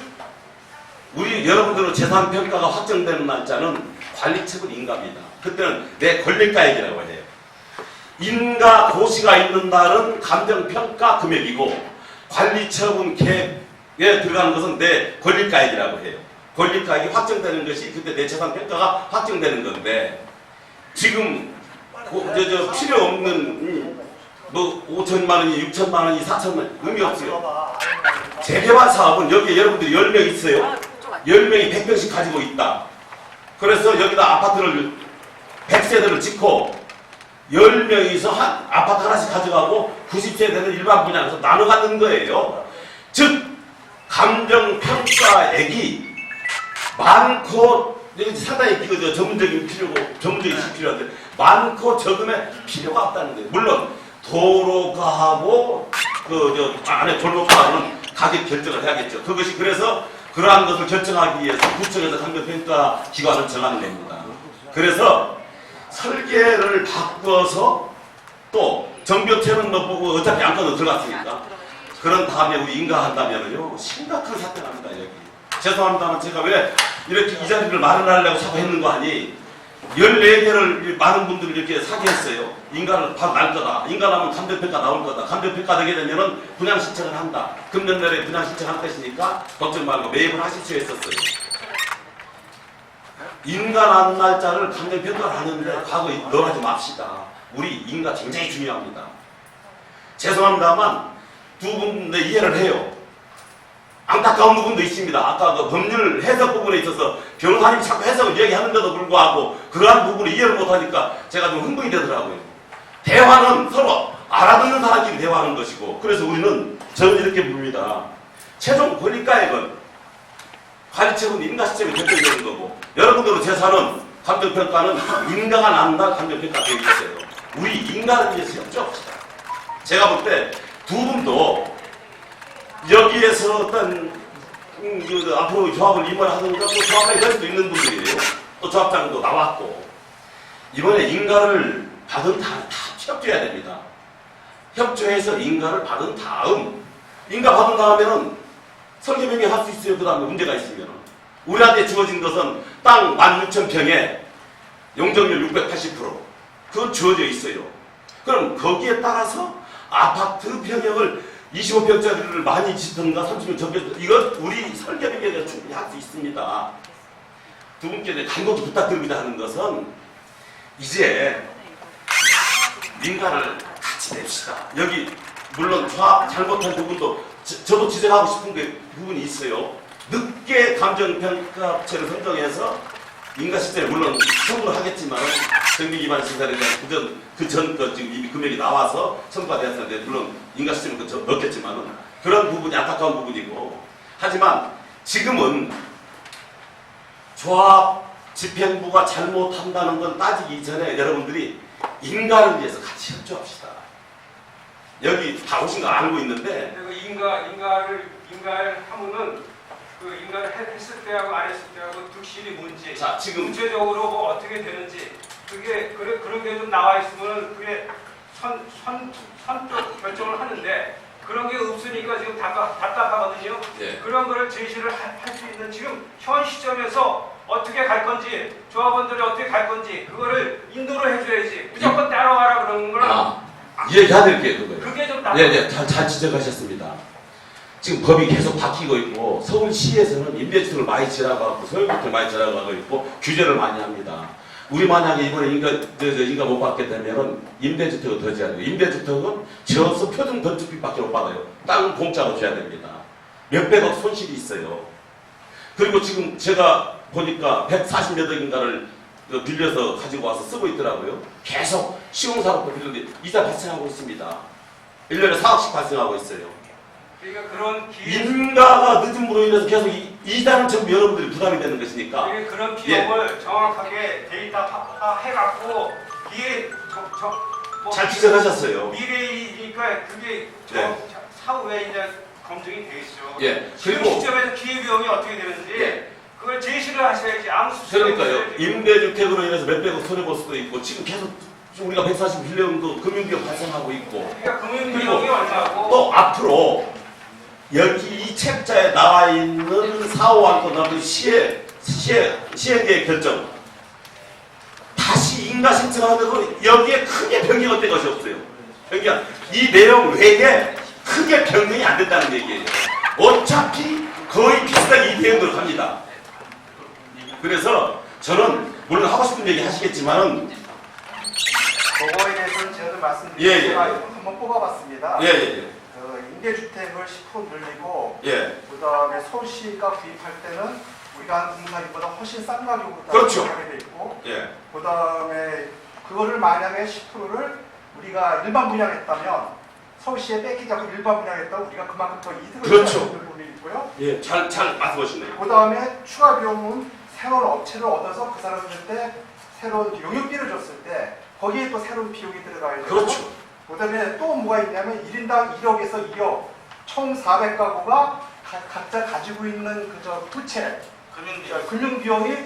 우리 여러분들의 재산평가가 확정되는 날짜는 관리처분 인가입니다. 그때는 내 권리가액이라고 해요. 인가 고시가 있는 날은 감정평가 금액이고 관리처분 계획에 들어가는 것은 내 권리가액이라고 해요. 권리가액이 확정되는 것이 그때 내 재산평가가 확정되는 건데, 지금 필요 없는 5천만 원이 6천만 원이 4천만 원 의미 없어요. 재개발 사업은 여기에 여러분들이 10명 있어요. 10명이 100평씩 가지고 있다. 그래서 여기다 아파트를 100세대를 짓고 10명이서 한 아파트 하나씩 가져가고 90세대는 일반 분양에서 나눠 갖는 거예요. 즉 감정평가액이 많고, 상당히 전문적인 필요한데 많고 적음에 필요가 없다는 거예요. 물론 도로가하고 안에 졸업하고는 가격 결정을 해야겠죠. 그것이 그래서 그러한 것을 결정하기 위해서 구청에서 감정평가 기관을 정하는 겁니다. 그래서 설계를 바꿔서 또 정비업체는 보고 어차피 안건으로 들어갔으니까 그런 다음에 우리 인가한다면요 심각한 사태가 납니다. 여기 죄송합니다만 제가 왜 이렇게 이 자리를 마련하려고 자꾸 했는 거 아니, 14개를 많은 분들이 이렇게 사기했어요. 인가를 바로 날 거다. 인가 나면 감정평가 나올 거다. 감정평가 되게 되면은 분양 신청을 한다. 금년 내에 분양 신청할 것이니까 걱정 말고 매입을 하십시오 했었어요. 인가 난 날짜를 감정평가를 하는데 과거에 논하지 맙시다. 우리 인가 굉장히 중요합니다. 죄송합니다만 두 분 이해를 해요. 안타까운 부분도 있습니다. 아까 그 법률 해석 부분에 있어서 변호사님이 자꾸 해석을 얘기하는데도 불구하고 그러한 부분을 이해를 못하니까 제가 좀 흥분이 되더라고요. 대화는 서로 알아듣는 사람끼리 대화하는 것이고, 그래서 우리는 저는 이렇게 봅니다. 최종 권리가액은 관리책은 인가 시점이 결정되는 거고, 여러분들의 재산은 감정평가는 인가가 난다 감정평가 되어 있어요. 우리 인가를 위해서 협조합시다. 제가 볼 때 두 분도 여기에서 어떤 앞으로 조합을 임원하든가 또 조합장이 될 수도 있는 분들이에요. 또 조합장도 나왔고, 이번에 인가를 받은 다 협조해야 됩니다. 협조해서 인가를 받은 다음, 인가 받은 다음에는 설계명령 할 수 있어요. 그 다음에 문제가 있으면. 우리한테 주어진 것은 땅 16,000평에 용적률 680%. 그건 주어져 있어요. 그럼 거기에 따라서 아파트 병역을 25평짜리를 많이 짓든가 30 평 적게, 이건 우리 설계명령에 충분히 할 수 있습니다. 두 분께 간곡히 부탁드립니다 하는 것은, 이제 민가를 같이 냅시다. 여기 물론 조합 잘못한 부분도 저도 지적하고 싶은 부분이 있어요. 늦게 감정평가체를 선정해서 인가 시점에 물론 청구를 하겠지만 정비 기반 시설에 대한 지금 이미 금액이 나와서 청구가 되었는데 물론 인가 시점에 넣겠지만은 그런 부분이 안타까운 부분이고, 하지만 지금은 조합 집행부가 잘못한다는 건 따지기 전에 여러분들이 인가를 위해서 같이 협조합시다. 여기 다 오신 거 알고 있는데, 인가를 하면은 그 인가를 했을 때하고 안 했을 때하고 득실이 뭔지, 자, 지금 구체적으로 뭐 어떻게 되는지, 그런 게 좀 나와 있으면은 그게 선적 결정을 하는데, 그런 게 없으니까 지금 답답하거든요. 예. 그런 거를 제시를 할 수 있는 지금 현 시점에서 어떻게 갈 건지, 조합원들이 어떻게 갈 건지, 그거를 인도를 해줘야지. 무조건 따라와라 그러는 걸. 이야기해드릴게요, 그거요. 그게 좀 네, 잘 지적하셨습니다. 지금 법이 계속 바뀌고 있고, 서울시에서는 임대주택을 많이 지어가고, 소유주택을 많이 지어가고 있고, 규제를 많이 합니다. 우리 만약에 이번에 인가 못 받게 되면은 임대주택을 더 지어야 돼요. 임대주택은 지어서 표준 건축비밖에 못 받아요. 땅은 공짜로 줘야 됩니다. 몇백억 손실이 있어요. 그리고 지금 제가 보니까 140몇 억인가를 빌려서 가지고 와서 쓰고 있더라고요. 계속 시공사로부터 빌렸는데 이자 발생하고 있습니다. 1년에 4억씩 발생하고 있어요. 그러니까 그런 인가가 늦음으로 인해서 계속 이자는 전부 여러분들이 부담이 되는 것이니까. 그런 비용을 정확하게 데이터 해갖고 이게 잘 지적하셨어요. 미래이니까 그게 사후에 이제 검증이 되겠죠. 예. 지금 그리고 시점에서 기회비용이 어떻게 되는지 그걸 제시를 하셔야지. 아무 그러니까요. 임대주택으로 인해서 몇백억 손해볼 수도 있고, 지금 계속 우리가 140빌리언도 금융비용 발생하고 있고, 그러니까 금융비용이 얼마고 또 앞으로 여기 이 책자에 나와 있는 사후 안건 시행계획 결정 다시 인가 신청하더라도 여기에 크게 변경이 된 것이 없어요. 이 내용 외에 크게 변경이 안 된다는 얘기예요. 어차피 거의 비슷하게 이 내용으로 갑니다. 그래서 저는 물론 하고 싶은 얘기 하시겠지만은 그거에 대해서는 제가 좀 말씀드리면 예. 제가 한번 뽑아봤습니다. 예. 임대주택을 10% 늘리고 예. 그 다음에 서울시가 구입할 때는 우리가 하는 공사비보다 훨씬 싼 가격으로 그렇죠. 하게 돼 있고, 예. 그 다음에 그거를 만약에 10%를 우리가 일반 분양했다면 서울시에 뺏기지 않고 일반 분양했다면 우리가 그만큼 더 이득을 그렇죠. 받는 부분이 있고요. 예. 잘 말씀하시네요. 그 다음에 추가 비용은 새로운 업체를 얻어서 그 사람들한테 새로운 용역비를 줬을 때 거기에 또 새로운 비용이 들어가야 되고, 그렇죠. 그 다음에 또 뭐가 있냐면 1인당 1억에서 2억 총 400가구가 각자 가지고 있는 그저 부채 금융비용이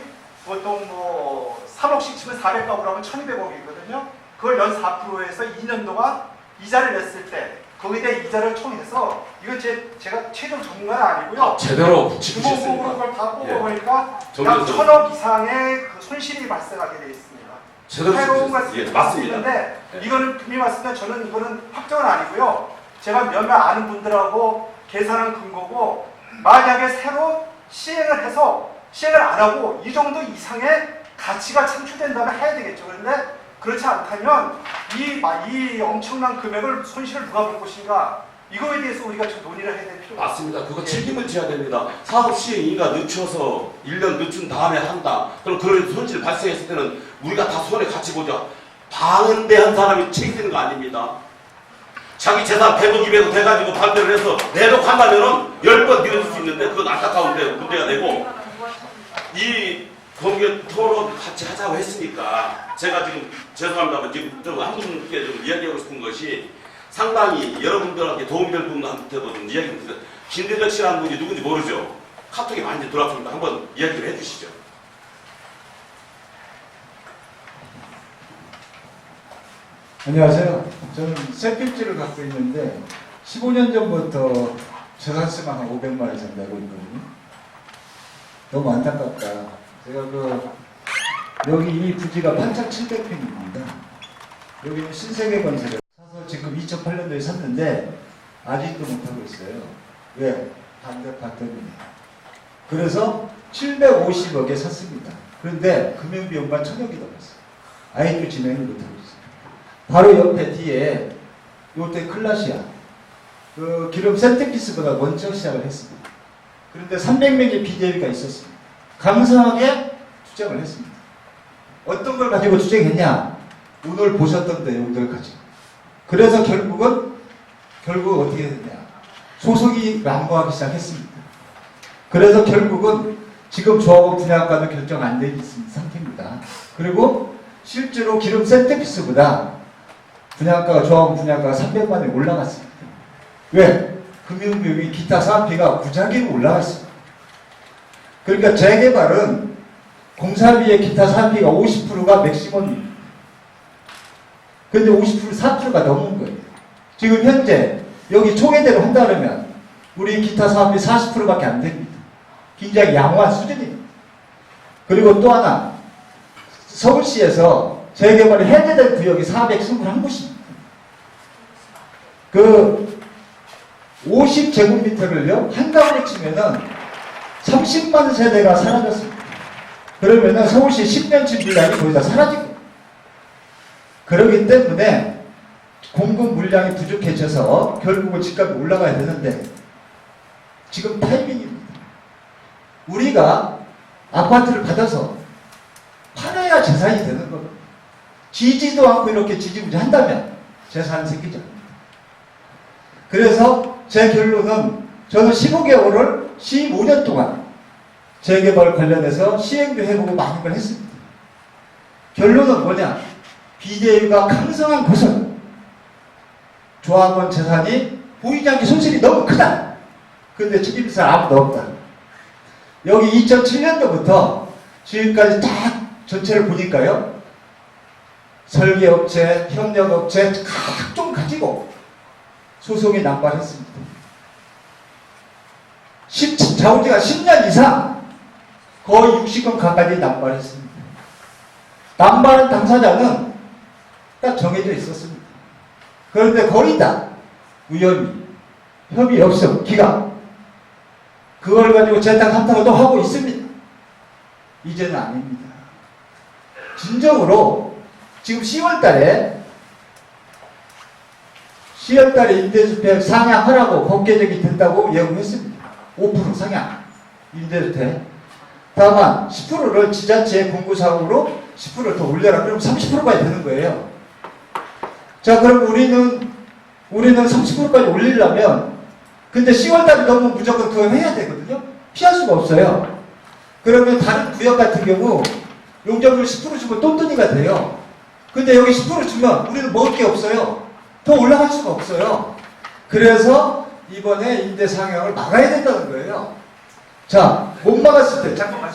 보통 뭐 3억씩 치면 400가구라면 1200억이거든요. 그걸 연 4%에서 2년 동안 이자를 냈을 때 거기에 대한 이자를 총해서, 이건 제가 최종 전문가는 아니고요. 제대로 주먹으로 그걸 다 뽑아보니까 약 정리해서. 1000억 이상의 그 손실이 발생하게 되어 있습니다. 제대로 새로운 예, 것을 맞습니다. 있는데 예. 이거는 분명히 말씀드리면 저는 이거는 확정은 아니고요. 제가 몇몇 아는 분들하고 계산한 근거고, 만약에 새로 시행을 해서 시행을 안 하고 이 정도 이상의 가치가 창출된다면 해야 되겠죠. 그런데 그렇지 않다면 이 엄청난 금액을 손실을 누가 볼 것인가, 이거에 대해서 우리가 좀 논의를 해야 될 필요가 맞습니다. 그거 예. 책임을 져야 됩니다. 사업 시행이가 늦춰서 1년 늦춘 다음에 한다. 그럼 그런 손실 발생했을 때는 우리가 다 손에 같이 보자. 방은대한 사람이 책임지는 거 아닙니다. 자기 재산 100억, 200억 돼가지고 반대를 해서 내놓한다면은 10번 밀어줄 수 있는데 그건 안타까운 문제가 되고 이 공개 토론 같이 하자고 했으니까 제가 지금 죄송합니다만 지금 좀 한 분께 좀 이야기하고 싶은 것이 상당히 여러분들한테 도움이 될 분한테도 좀 이야기 드립니다. 김대적 씨라는 분이 누군지 모르죠? 카톡이 많이 들어왔습니다. 한번 이야기를 해주시죠. 안녕하세요. 저는 셋필지를 갖고 있는데 15년 전부터 재산세만 한 500만 원 이상 내고 있거든요. 너무 안타깝다. 제가 여기 이 부지가 8,700평입니다. 여기는 신세계 건설을 사서 지금 2008년도에 샀는데 아직도 못하고 있어요. 왜? 반대파 때문에. 그래서 750억에 샀습니다. 그런데 금융비용만 1,000억이 넘었어요. 아직도 진행을 못하고 있어요. 바로 옆에 뒤에 요때 클라시아 그 기름 센트피스보다 먼저 시작을 했습니다. 그런데 300명의 BJ가 있었습니다. 강성하게 투쟁을 했습니다. 어떤 걸 가지고 투쟁했냐? 오늘 보셨던 내용들 가지고. 그래서 결국 어떻게 됐냐? 소송이 난무하기 시작했습니다. 그래서 결국은 지금 조합원 분양가도 결정 안 되어 있는 상태입니다. 그리고 실제로 기름 센트피스보다 분양가가 조합원 분양가가 300만 원이 올라갔습니다. 왜? 금융비용이 기타 사업비가 무작위로 올라갔습니다. 그러니까 재개발은 공사비의 기타 사업비가 50%가 맥시멈입니다. 근데 50% 4%가 넘은 거예요. 지금 현재 여기 총회대로 한다 그러면 우리 기타 사업비 40%밖에 안 됩니다. 굉장히 양호한 수준입니다. 그리고 또 하나 서울시에서 재개발이 해제된 구역이 421곳입니다. 그 50제곱미터를요 한가운데 치면은 30만 세대가 사라졌습니다. 그러면은 서울시 10년치 물량이 거의 다 사라지고 그러기 때문에 공급 물량이 부족해져서 결국은 집값이 올라가야 되는데 지금 타이밍입니다. 우리가 아파트를 받아서 팔아야 재산이 되는 겁니다. 지지도 않고 이렇게 지지부지 한다면 재산이 생기지 않습니다. 그래서 제 결론은 저는 15개월을 15년 동안 재개발 관련해서 시행도 해보고 많은 걸 했습니다. 결론은 뭐냐? BJ가 강성한 곳은 조합원 재산이 보이지 않게 손실이 너무 크다. 그런데 책임질 사람 아무도 없다. 여기 2007년도부터 지금까지 다 전체를 보니까요. 설계업체, 협력업체 각종 가지고 소송이 난발했습니다. 자우지가 10년 이상 거의 60건 가까이 난발했습니다. 난발한 당사자는 딱 정해져 있었습니다. 그런데 거의 다 우연히 협의 없음, 기각 그걸 가지고 재탕 탐탁도 하고 있습니다. 이제는 아닙니다. 진정으로 지금 10월달에 임대주택 상향하라고 법 개정이 된다고 예고했습니다. 5% 상향 임대주택. 다만 10%를 지자체 공구사업으로 10%를 더 올려라. 그럼 30%까지 되는 거예요. 자, 그럼 우리는 30%까지 올리려면 근데 10월달이 넘으면 무조건 그걸 해야 되거든요. 피할 수가 없어요. 그러면 다른 구역 같은 경우 용적률 10% 주면 똔똔이가 돼요. 근데 여기 10% 주면 우리는 먹을 게 없어요. 더 올라갈 수가 없어요. 그래서 이번에 임대 상향을 막아야 된다는 거예요. 자, 못 막았을 때 잠깐만.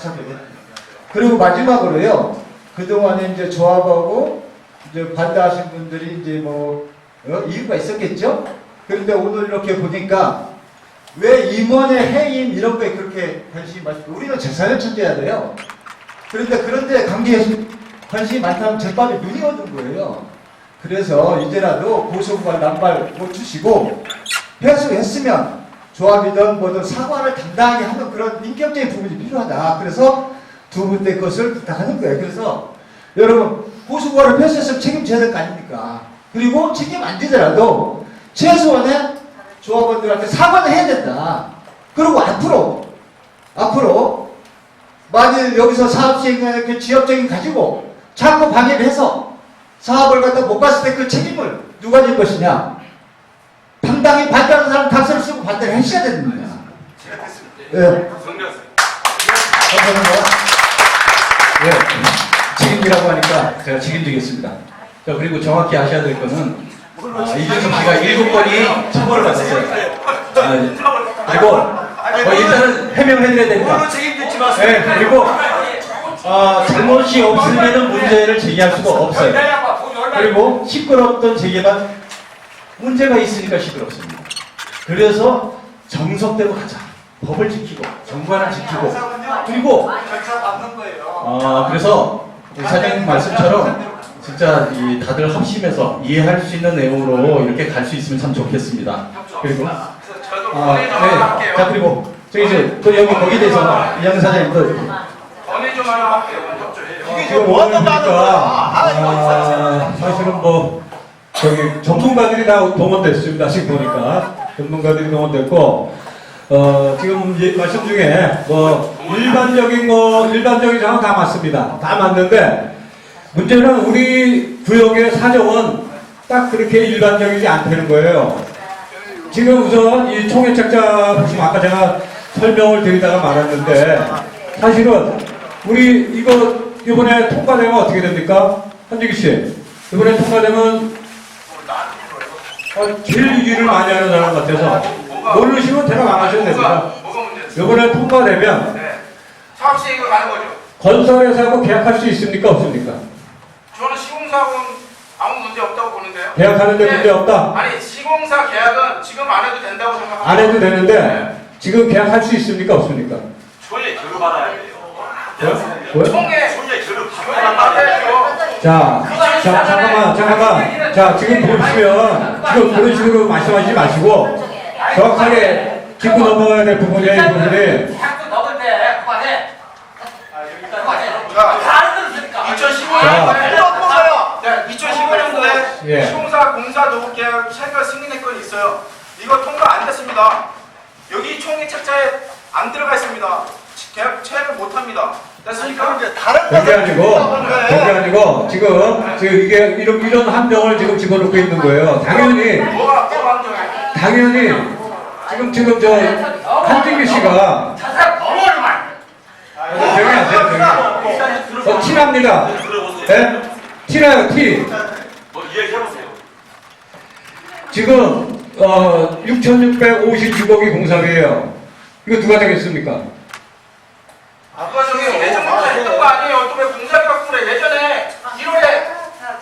그리고 마지막으로요. 그동안에 이제 조합하고 이제 반대하신 분들이 이제 이유가 있었겠죠? 그런데 오늘 이렇게 보니까 왜 임원의 해임 이런 거에 그렇게 관심이 많을까? 우리는 재산을 찾아야 돼요. 그런데 관심이 많다면 재판에 눈이 오는 거예요. 그래서 이제라도 고소고발 남발 못 주시고 회수했으면 조합이든 뭐든 사과를 당당하게 하는 그런 인격적인 부분이 필요하다. 그래서 두 분의 것을 부탁하는 거예요. 그래서 여러분 고소고발을 회수했으면 책임져야 될 거 아닙니까? 그리고 책임 안 지더라도 최소한의 조합원들한테 사과는 해야 된다. 그리고 앞으로 만일 여기서 사업 시행하는 그 지역적인 가지고 자꾸 방해를 해서 사업을 갖다 못 봤을 때 그 책임을 누가 질 것이냐? 정당이 반대하는 사람 각서를 쓰고 반대를 하셔야 됩니다. 예. 정리하세요. 예, 책임지라고 하니까 제가 책임지겠습니다. 자, 그리고 정확히 아셔야 될 거는 이준석 씨가 7번이 처벌을 받았어요. 그리고 일단은 해명해드려야 됩니다. 책임지지 마세요. 네, 그리고 잘못이 없으면 문제를 제기할 수가 없어요. 그리고 시끄럽던 제기만 문제가 있으니까 시끄럽습니다. 그래서 정석대로 하자. 법을 지키고 정관을 지키고 그리고 그래서 우리 사장님 말씀처럼 진짜 다들 합심해서 이해할 수 있는 내용으로 이렇게 갈 수 있으면 참 좋겠습니다. 그리고 네. 자, 그리고 저기 이제 또 여기 거기에 대해서 이양 사장님도 건의 좀 하나 할게요. 협조해요. 지금 오늘 보니까 사실은 뭐 저기 전문가들이 다 동원됐습니다. 지금 보니까 전문가들이 동원됐고 지금 말씀 중에 뭐 일반적인 상황 다 맞습니다. 다 맞는데 문제는 우리 구역의 사정은 딱 그렇게 일반적이지 않다는 거예요. 지금 우선 이 총회책자 보시면 아까 제가 설명을 드리다가 말았는데 사실은 우리 이거 이번에 통과되면 어떻게 됩니까? 한지기 씨 이번에 통과되면 제일 일을 많이 하는 사람 같아서 모르시면 대답 안 하셔도 됩니다. 이번에 통과되면 네. 사업시 이거 가는 거죠. 건설회사하고 계약할 수 있습니까? 없습니까? 저는 시공사하고는 아무 문제 없다고 보는데요. 계약하는데 문제 없다? 아니 시공사 계약은 지금 안 해도 된다고 생각합니다. 안 해도 되는데 지금 계약할 수 있습니까? 없습니까? 총회 교류 받아야 돼요. 왜? 총회 교류 받아야죠. 잠깐만. 자, 지금 보시면 지금 그런 식으로 말씀하시지 마시고 정확하게 짚고 넘어가야 될 부분이에요, 이 부분이. 자꾸 넣을 때 그만해. 자, 2015년도에 예. 시공사 공사 노후 계약 체결 승인의 건이 있어요. 이거 통과 안 됐습니다. 여기 총회 책자에 안 들어가 있습니다. 계약 체결 못 합니다. 됐습니까? 그게 아니고 지금 이게 이런 함정을 지금 집어넣고 있는 거예요. 뭐가 당연히 지금 저 한진규 씨가 저 사람 너무하지만. 조용히 하세요. 티납니다. 예? 티나요, 티. 뭐 이야기해보세요. 지금 6,656억이 공사비예요. 이거 누가 되겠습니까? 아까 저기 예전부터 했던 거 아니에요? 또 왜 공사비가 그래? 예전에 1월에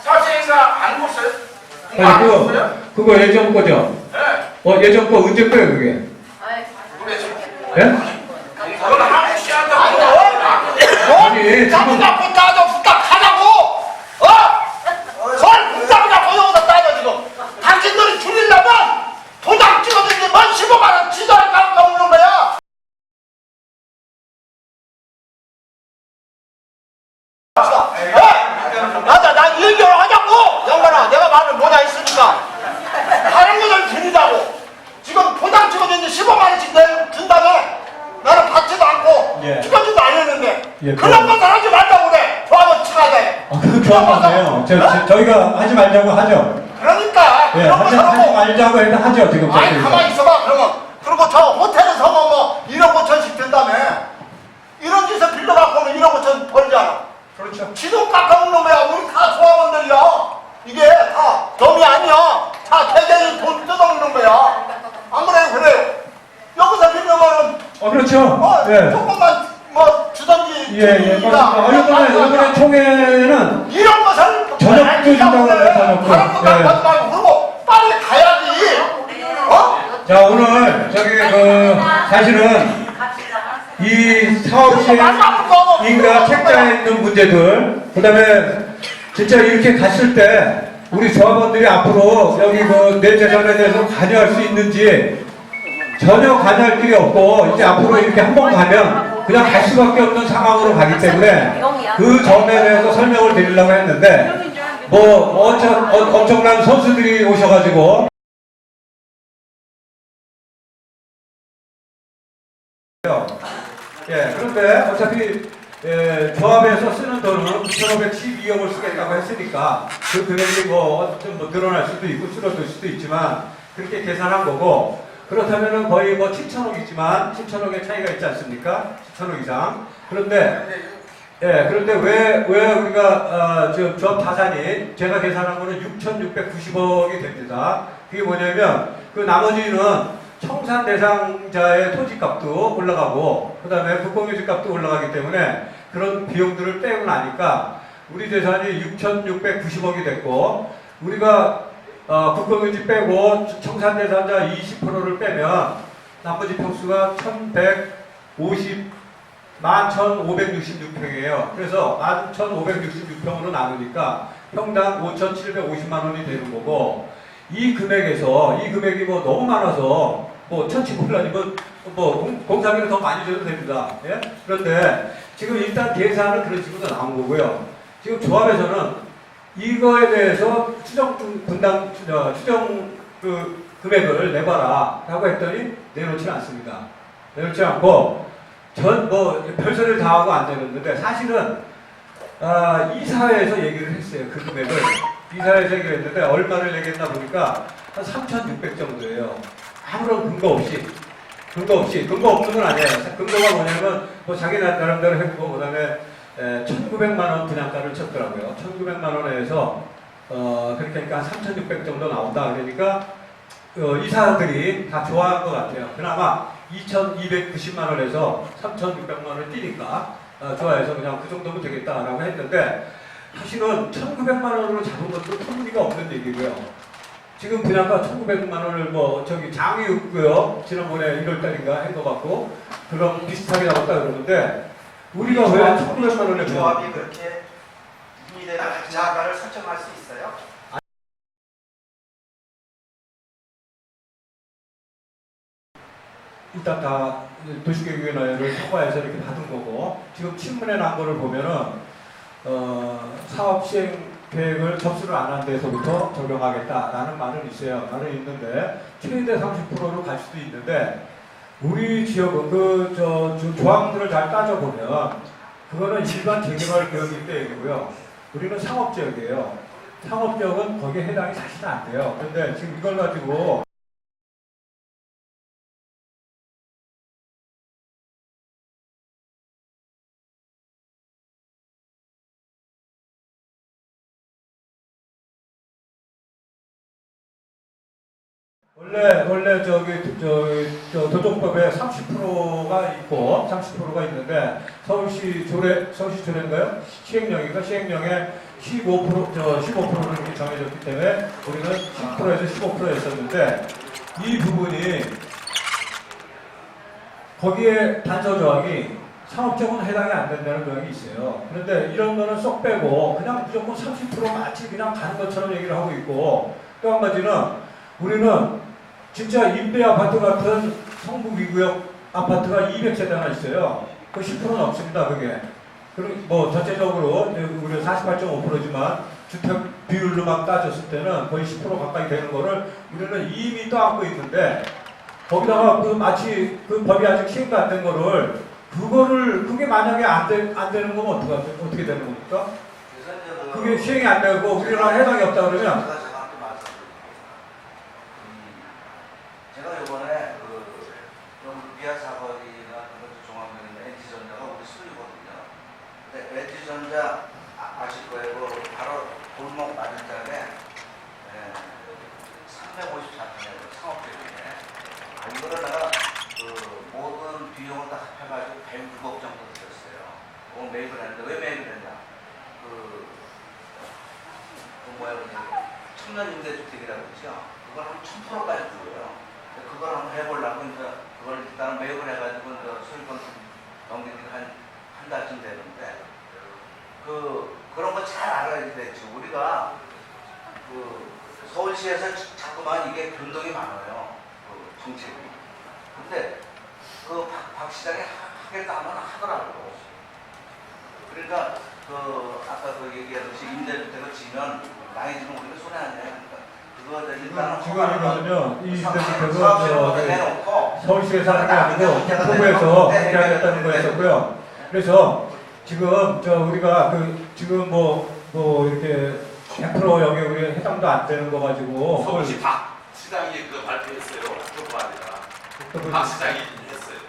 사업시행사 안 줬어요? 공사 안 줬어요? 그거 예전 거죠? 네. 예전 거 언제 거예요, 그게? 예? 그건 한국 씨한테 아니, 지금 자꾸 따져 부탁하자고. 설 부탁이나 보여서 따져 지금. 당신들이 줄이려면 도장 찍어주는 만 15만 원 지도할 값 먹는 거야. 나 얘기를 하자고. 영관아, 내가 말을 뭐냐 했으니까. 다른 것을 드리자고. 지금 도장 찍어주는데 15만 원씩 준다며. 나는 받지도 않고 예. 찍어주도 안 했는데 예, 그런 것을 하지 말자고 그래. 조합원 칭하게. 그거 좋아하네요. 저희가 하지 말자고 하죠. 그러니까 예, 그런 거 하지 사고. 말자고 해도 하죠, 지금. 아니 저희가. 가만히 있어봐. 그러면 그리고 저 호텔에서 뭐 1억 5천씩 든다며. 이런 짓을 빌려갖고 오면 1억 5천 벌잖아. 그렇죠. 지도 깎아먹는 놈이야. 우리 다 조합원들이야. 이게 다 덤이 아니야. 다 대대적인 돈 뜯어먹는 거야. 안 그래요? 그래요. 여기서 빌려면은 그렇죠. 예. 조금만 뭐 주던지. 예, 맞습니다. 이번에 총회는 이런 것을 저녁도 준다고 그래요, 저녁도. 다른 거 예. 가지 말고 그러고 빨리 가야지. 자, 오늘 사실은 이 사업시행인가 책자에 있는 문제들, 그 다음에 진짜 이렇게 갔을 때 우리 조합원들이 앞으로 여기 내 재산에 대해서 관여할 수 있는지 전혀 관여할 길이 없고 이제 앞으로 이렇게 한 번 가면 그냥 갈 수밖에 없는 상황으로 가기 때문에 그 점에 대해서 설명을 드리려고 했는데 엄청난 선수들이 오셔가지고 예, 그런데 어차피 조합에서 쓰는 돈은 9,512억을 쓰겠다고 했으니까 그 금액이 좀 늘어날 수도 있고 줄어들 수도 있지만 그렇게 계산한 거고, 그렇다면은 거의 뭐 7천억이지만 7천억의 차이가 있지 않습니까? 7천억 이상. 그런데 그런데 왜 우리가 지금 조합 타산이 제가 계산한 거는 6,690억이 됩니다. 그게 뭐냐면 그 나머지는 청산 대상자의 토지값도 올라가고 그다음에 국공유지값도 올라가기 때문에 그런 비용들을 빼고 나니까 우리 재산이 6,690억이 됐고 우리가 국공유지 빼고 청산 대상자 20%를 빼면 나머지 평수가 11,566평이에요. 그래서 11,566평으로 나누니까 평당 5,750만 원이 되는 거고 이 금액이 뭐 너무 많아서 뭐 천치몰라니 뭐 공사비를 더 많이 줘도 됩니다. 예? 그런데 지금 일단 계산은 그런 식으로 나온 거고요. 지금 조합에서는 이거에 대해서 추정 그 금액을 내봐라 라고 했더니 내놓지 않습니다. 내놓지 않고 별소리를 다 하고 안 내놓는데 사실은 이사회에서 얘기를 했어요. 그 금액을 이사회에서 얘기를 했는데 얼마를 내겠나 보니까 한 3,600 정도예요. 아무런 근거 없는 건 아니에요. 근거가 뭐냐면 뭐 자기 나름대로 했고 그다음에 1,900만 원 분양가를 쳤더라고요. 1,900만 원에서 그렇게 하니까 한 3,600 정도 나온다. 그러니까 이사들이 다 좋아한 것 같아요. 그나마 2,290만 원에서 3,600만 원을 뛰니까 좋아해서 그냥 그 정도면 되겠다라고 했는데 사실은 1,900만 원으로 잡은 것도 터무니가 없는 얘기고요. 지금 분양가 1,900만 원을 장이 없고요. 지난번에 1월달인가 한 거 같고 그럼 비슷하게 나왔다 그러는데 우리가 왜 1,900만 원에 조합이 그렇게 미래의 자가를 설정할 수 있어요? 일단 다 도시계획위원회를 통과해서 이렇게 받은 거고 지금 친문에 난 거를 보면은 사업 시행 계획을 접수를 안 한 데서부터 적용하겠다라는 말은 있어요. 말은 있는데 최대 30%로 갈 수도 있는데 우리 지역은 조항들을 잘 따져보면 그거는 일반 재개발 구역일 때 얘기고요. 우리는 상업지역이에요. 상업지역은 거기에 해당이 사실은 안 돼요. 그런데 지금 이걸 가지고 원래 도정법에 30%가 있고 30%가 있는데 서울시 조례인가요? 시행령에 15%로 이렇게 정해졌기 때문에 우리는 10%에서 15%였었는데 이 부분이 거기에 단서 조항이 상업적으로는 해당이 안 된다는 조항이 있어요. 그런데 이런 거는 쏙 빼고 그냥 무조건 30% 마치 그냥 가는 것처럼 얘기를 하고 있고 또 한 가지는 우리는 진짜 임대 아파트 같은 성북 2구역 아파트가 200세대나 있어요. 그 10%는 없습니다, 그게. 그리고 뭐 전체적으로 우리 48.5%지만 주택 비율로만 따졌을 때는 거의 10% 가까이 되는 거를 우리는 이미 떠안고 있는데 거기다가 마치 그 법이 아직 시행도 안 된 거를 그게 만약에 안 되는 거면 어떻게 되는 겁니까? 그게 시행이 안 되고 우리나라 해당이 없다 그러면 제가 이번에 미아 사거리나 종합적인 NT전자가 우리 수입이거든요. 근데 NT전자 아실 거예요. 바로 골목 맞은편에 354평이에요. 상업적인데 이거를 내가 모든 비용을 다 합해가지고 106억 정도 들었어요. 매입을 했는데 왜 매입을 했냐? 청년 임대주택이라고 그러죠. 그걸 한 1000%까지 주고요. 그걸 한번 해보려고 그걸 일단 매입을 해가지고 소유권 넘기기가 한 달쯤 되는데 그런 거 잘 알아야 되죠. 우리가 서울시에서 자꾸만 이게 변동이 많아요. 정책이. 근데 박 시장이 하겠다 하면 하더라고. 그러니까 아까 얘기하듯이 임대주택을 지면 나이 들면 우리가 손해 안 내요. 지금 이거는요, 이 임대주택은 서울시에서 하는 게 아니고 국토부에서 그렇게 하겠다는 거였었고요. 그래서 지금 우리가 지금 이렇게 100% 여기 우리 해당도 안 되는 거 가지고 서울시 박 시장이 박 시장이 했어요.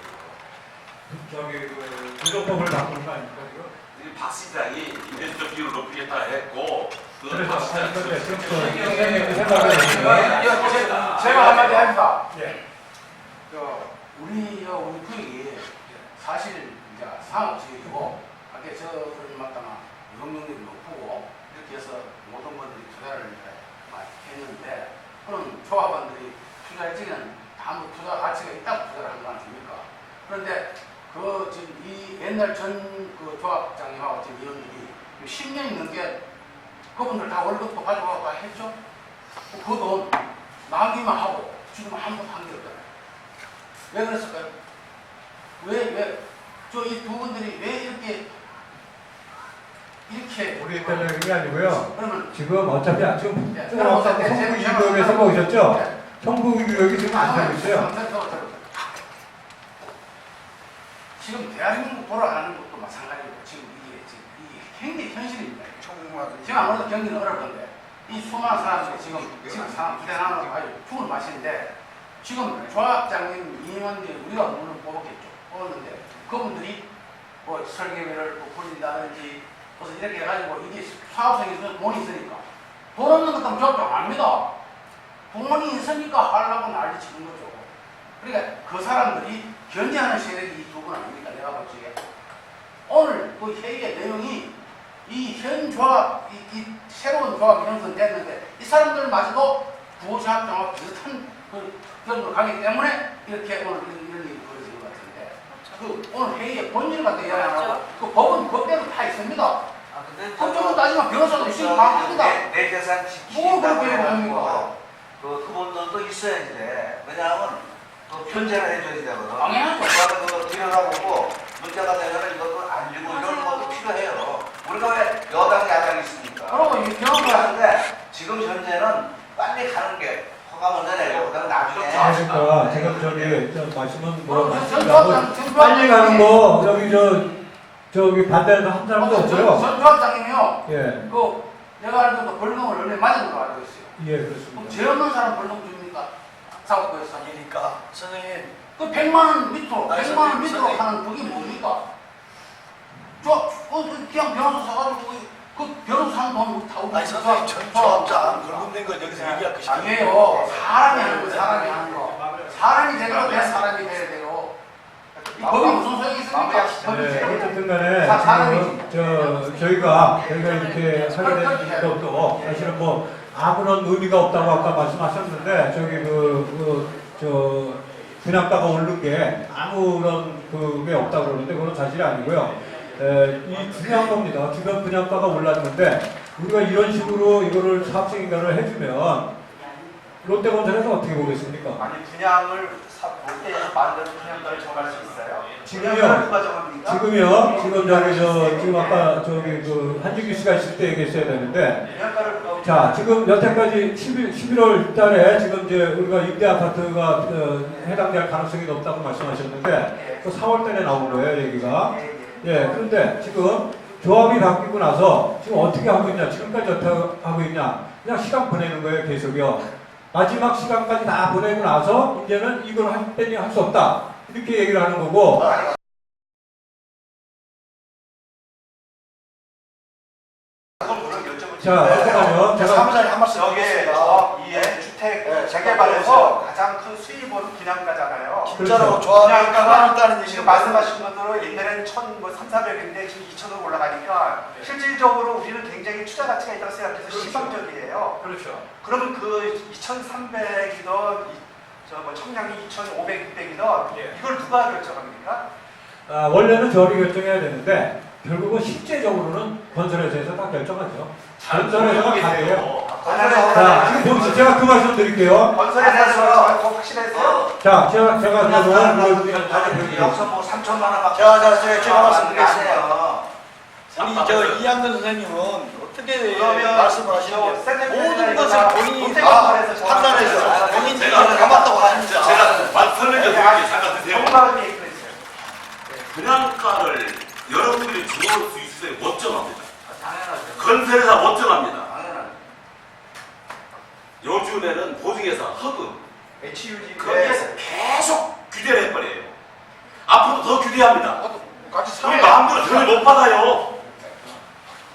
저기 그 조정법을 바꾸는 거 아닙니까 지금? 이 박 시장이 인벤터 비율을 높이겠다 했고 그 그래서 박 시장 지금 선생님 생각을 제가 한마디 합니다. 예. 우리 부익이 사실 이제 상업지역이고, 아까 저를 맡다가 용역력이 높고 이렇게 해서 모든 분들이 투자를 많이 했는데, 그럼 조합원들이 투자할 적에는 아무 투자 가치가 있다고 투자를 한 거 아닙니까? 그런데 그 지금 이 옛날 그 조합장님하고 지금 이원들이 10년이 넘게 그분들 다 월급도 가져가고 했죠. 그 돈 낭비만 하고 지금 아무도 한 게 없잖아요. 왜 그랬을까요? 저 이 두 분들이 왜 이렇게 우리 때문에 그게 아니고요. 그러면 지금 어차피 지금 성북유역에서 오셨죠? 성북유역이 지금 안 살고 있어요. 지금 대한민국 돌아가는 것도 마찬가지고 지금 이게 굉장히 현실입니다. 지금 아무래도 경기는 어렵던데 이 수많은 사람들이 지금 상황 부대나는 아주 죽을 맛인데 지금 조합장님 임원들 우리가 물론 뽑았는데 그분들이 뭐 설계비를 굴린다든지 무슨 이렇게 해가지고 이게 사업성에 돈이 있으니까 돈 없는 것도 조합장 압니다. 돈이 있으니까 하려고 난리 치는 거죠. 그러니까 그 사람들이 견제하는 세력이 이 두 분 아닙니까? 내가 보기에 오늘 그 회의의 내용이 이 현 조합, 이 새로운 조합이 형성됐는데 이 사람들마저도 구호조합장과 비슷한 그 결론을 가기 때문에 이렇게 오늘 이런 일이 벌어진 것 같은데 그 오늘 회의의 본질을 갖다 이야기 안 하고 그 법은 그대로 다 있습니다. 법적으로 따지면 변호사도 있으면 다 합니다. 내 재산 뭐 지키겠다고 그렇게 합니까? 해가지고 그분들도 있어야지 돼. 왜냐하면 그 편제를 해줘야 되거든. 당연하죠. 그 들여다보고 문제가 되면 이것도 안 주고 이런 것도 필요해요. 우리가 왜 여당 야당이 있습니까? 그러고 이 경험을 하는데 지금 현재는 빨리 가는 게 허가 먼저 내고 그다음 나중에. 그러니까 지금 저기 말씀은 뭐 전 빨리 가는 거 저기 반대하는 한 사람도 없어요. 전 조합장님이요. 예. 그 내가 알기로도 벌금을 원래 맞은 걸로 알고 있어요. 예, 그럼 그렇습니다. 죄 없는 사람 벌금 줍니까? 사업부에서. 아니니까 선생님 그 100만 원 밑으로, 아니, 100만 원 선생님, 밑으로 선생님. 하는 그게 뭡니까? 그냥 변호사 사가지고 그 변호사 하는 돈 다 우리 아니 선생님 전 조합장 벌금 낸 거 여기서 얘기할 것이 아니에요. 사람이 하는 거, 사람이 하는 거. 사람이 제대로 돼야 사람이 돼야 돼요. 이 법이 무슨 소용이 있습니까? 네, 어쨌든 간에 지금 저희가 이렇게 하게 된 것도 사실은 뭐 아무런 의미가 없다고 아까 말씀하셨는데 저기 분양가가 오른 게 아무런 그게 없다고 그러는데 그건 사실이 아니고요. 이 중요한 겁니다. 주변 분양가가 올랐는데 우리가 이런 식으로 이거를 사업승인가를 해주면 롯데건설에서 어떻게 보겠습니까? 아니 분양을 롯데에서 만든 분양가를 정할 수 있어요? 지금요. 누가 정합니까? 지금 아까 저기 그 한준규 씨가 있을 때 얘기했어야 되는데. 자, 지금 여태까지 11월 달에 지금 이제 우리가 임대 아파트가 해당될 가능성이 높다고 말씀하셨는데 그 4월 달에 나온 거예요, 얘기가. 예, 그런데 지금 조합이 바뀌고 나서 지금 어떻게 하고 있냐, 지금까지 어떻게 하고 있냐, 그냥 시간 보내는 거예요, 계속요. 마지막 시간까지 다 보내고 나서 이제는 이걸 할 때니 할 수 없다. 이렇게 얘기를 하는 거고. 자, 잠깐만요. 제가 사무장님 한 말씀 저게 드리겠습니다. 이 주택 재개발에서 가장 큰 수입은 분양가잖아요. 진짜로 조합이 분양가가 가능하다는 지금 얘기죠. 말씀하신 것대로 옛날에는 1,300인데 지금 2,000으로 올라가니까 실질적으로 우리는 굉장히 투자 가치가 있다고 생각해서 시방적이에요. 그렇죠. 그러면 그 2,300이던 청량리 2,500, 600이던 예. 이걸 누가 결정합니까? 원래는 저리 결정해야 되는데 결국은 실제적으로는 건설회사에서 다 결정하죠. 건설회사가 다 해요. 자, 지금 보시죠. 제가 그 말씀 드릴게요. 건설회사에서 더 확실했어요? 자, 제가 여기서 뭐 3천만 원밖에. 제가 말씀드리겠습니다. 우리 아, 저 이양근 선생님은 어떻게 그러면 말씀을 하시는지 센터에서 모든 것을 다 본인이 다 롯데건설에서 판단해서 본인이 제가 감았다고 하십니다. 제가 설명해 드릴게요. 잠깐 드세요. 정말 얘기를 했어요. 분양가를 여러분들이 정할 수 있어야 멋정합니다. 당연하죠. 건설회사 멋정합니다. 당연하죠. 요즘에는 보증회사 허금 HUG 거기에서 계속 규제를 해버려요. 앞으로 더 규제합니다. 같이 우리 마음대로 돈을 못 받아요.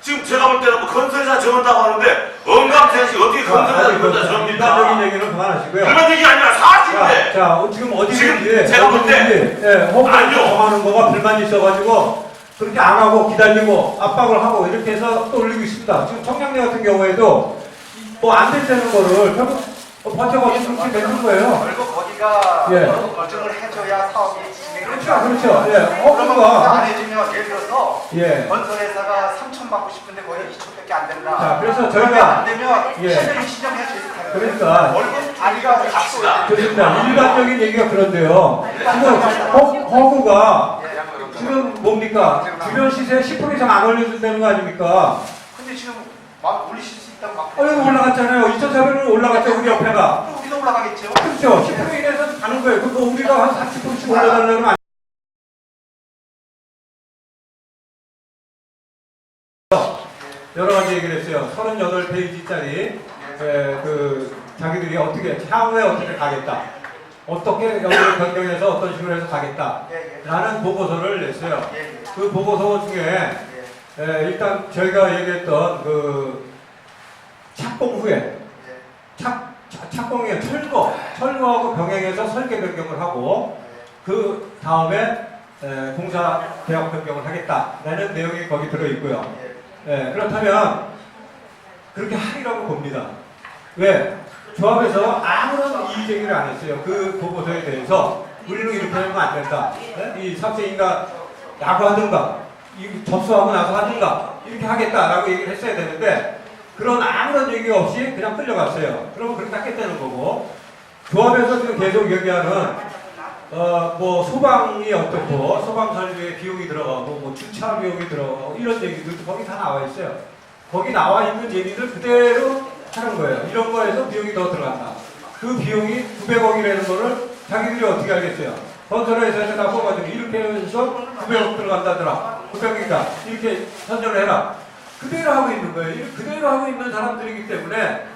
지금 제가 볼 때는 뭐 건설회사 정한다고 하는데 언감생식 어떻게 건설회사 정한다 정합니까? 일반적인 얘기는 그만하시고요. 그런 얘기 아니라 사실인데. 자, 지금 어디 지금 제가 볼 때 허브를 아니요. 정하는 거가 불만이 있어가지고 그렇게 안 하고 기다리고 압박을 하고 이렇게 해서 또 올리고 있습니다. 지금 청량리 같은 경우에도 뭐 안 된다는 거를 결국 버텨가지고 그렇게 되는 거예요. 결국 거기가 예. 검증을 해줘야 사업이 진행이 그렇죠, 그렇죠. 예, 그러면 허브가 안 해주면 예를 들어서 예. 건설회사가 3천 받고 싶은데 거의 2천밖에 안 된다. 자, 그래서 그러면 저희가 안 되면 예. 시행을 시정해서 이렇게 그러니까 월급 아니가 갑시다. 그렇습니다. 일반적인 얘기가 그런데요. 지금 허브가 지금 뭡니까? 주변 시세 10% 이상 안 올려준다는 거 아닙니까? 근데 지금 막 올리실 수 있다고 막 여기 올라갔잖아요. 2,400원 올라갔죠, 우리 옆에가. 그럼 우리도 올라가겠죠. 그렇죠. 10% 이내에서 가는 거예요. 그거 우리가 한 40%씩 올려달라는 거 아니에요. 여러 가지 얘기를 했어요. 38페이지짜리 자기들이 어떻게 향후에 어떻게 가겠다. 어떻게 여기를 변경해서 어떤 식으로 해서 가겠다. 라는 보고서를 냈어요. 그 보고서 중에 일단 저희가 얘기했던 그 착공 후에 착공에 철거하고 병행해서 설계 변경을 하고 그 다음에 공사 대학 변경을 하겠다라는 내용이 거기 들어 있고요. 그렇다면 그렇게 하리라고 봅니다. 왜? 조합에서 아무런 이의 제기를 안 했어요. 그 보고서에 대해서 우리는 이렇게 하면 안 된다. 이 삽세인가 야구하든가 접수하고 나서 하든가 이렇게 하겠다라고 얘기를 했어야 되는데 그런 아무런 얘기 없이 그냥 끌려갔어요. 그러면 그렇게 닦겠다는 거고 조합에서 지금 계속 얘기하는 뭐 소방이 어떻고 소방 설비에 비용이 들어가고 뭐 주차 비용이 들어가고 이런 얘기들도 거기 다 나와 있어요. 거기 나와 있는 얘기들 그대로 하는 거예요. 이런 거에서 비용이 더 들어간다. 그 비용이 900억이라는 거를 자기들이 어떻게 알겠어요? 건설회사에서 다 뽑아주고 이렇게 해서 900억 들어간다더라. 900억이다. 이렇게 선전을 해라. 그대로 하고 있는 거예요. 그대로 하고 있는 사람들이기 때문에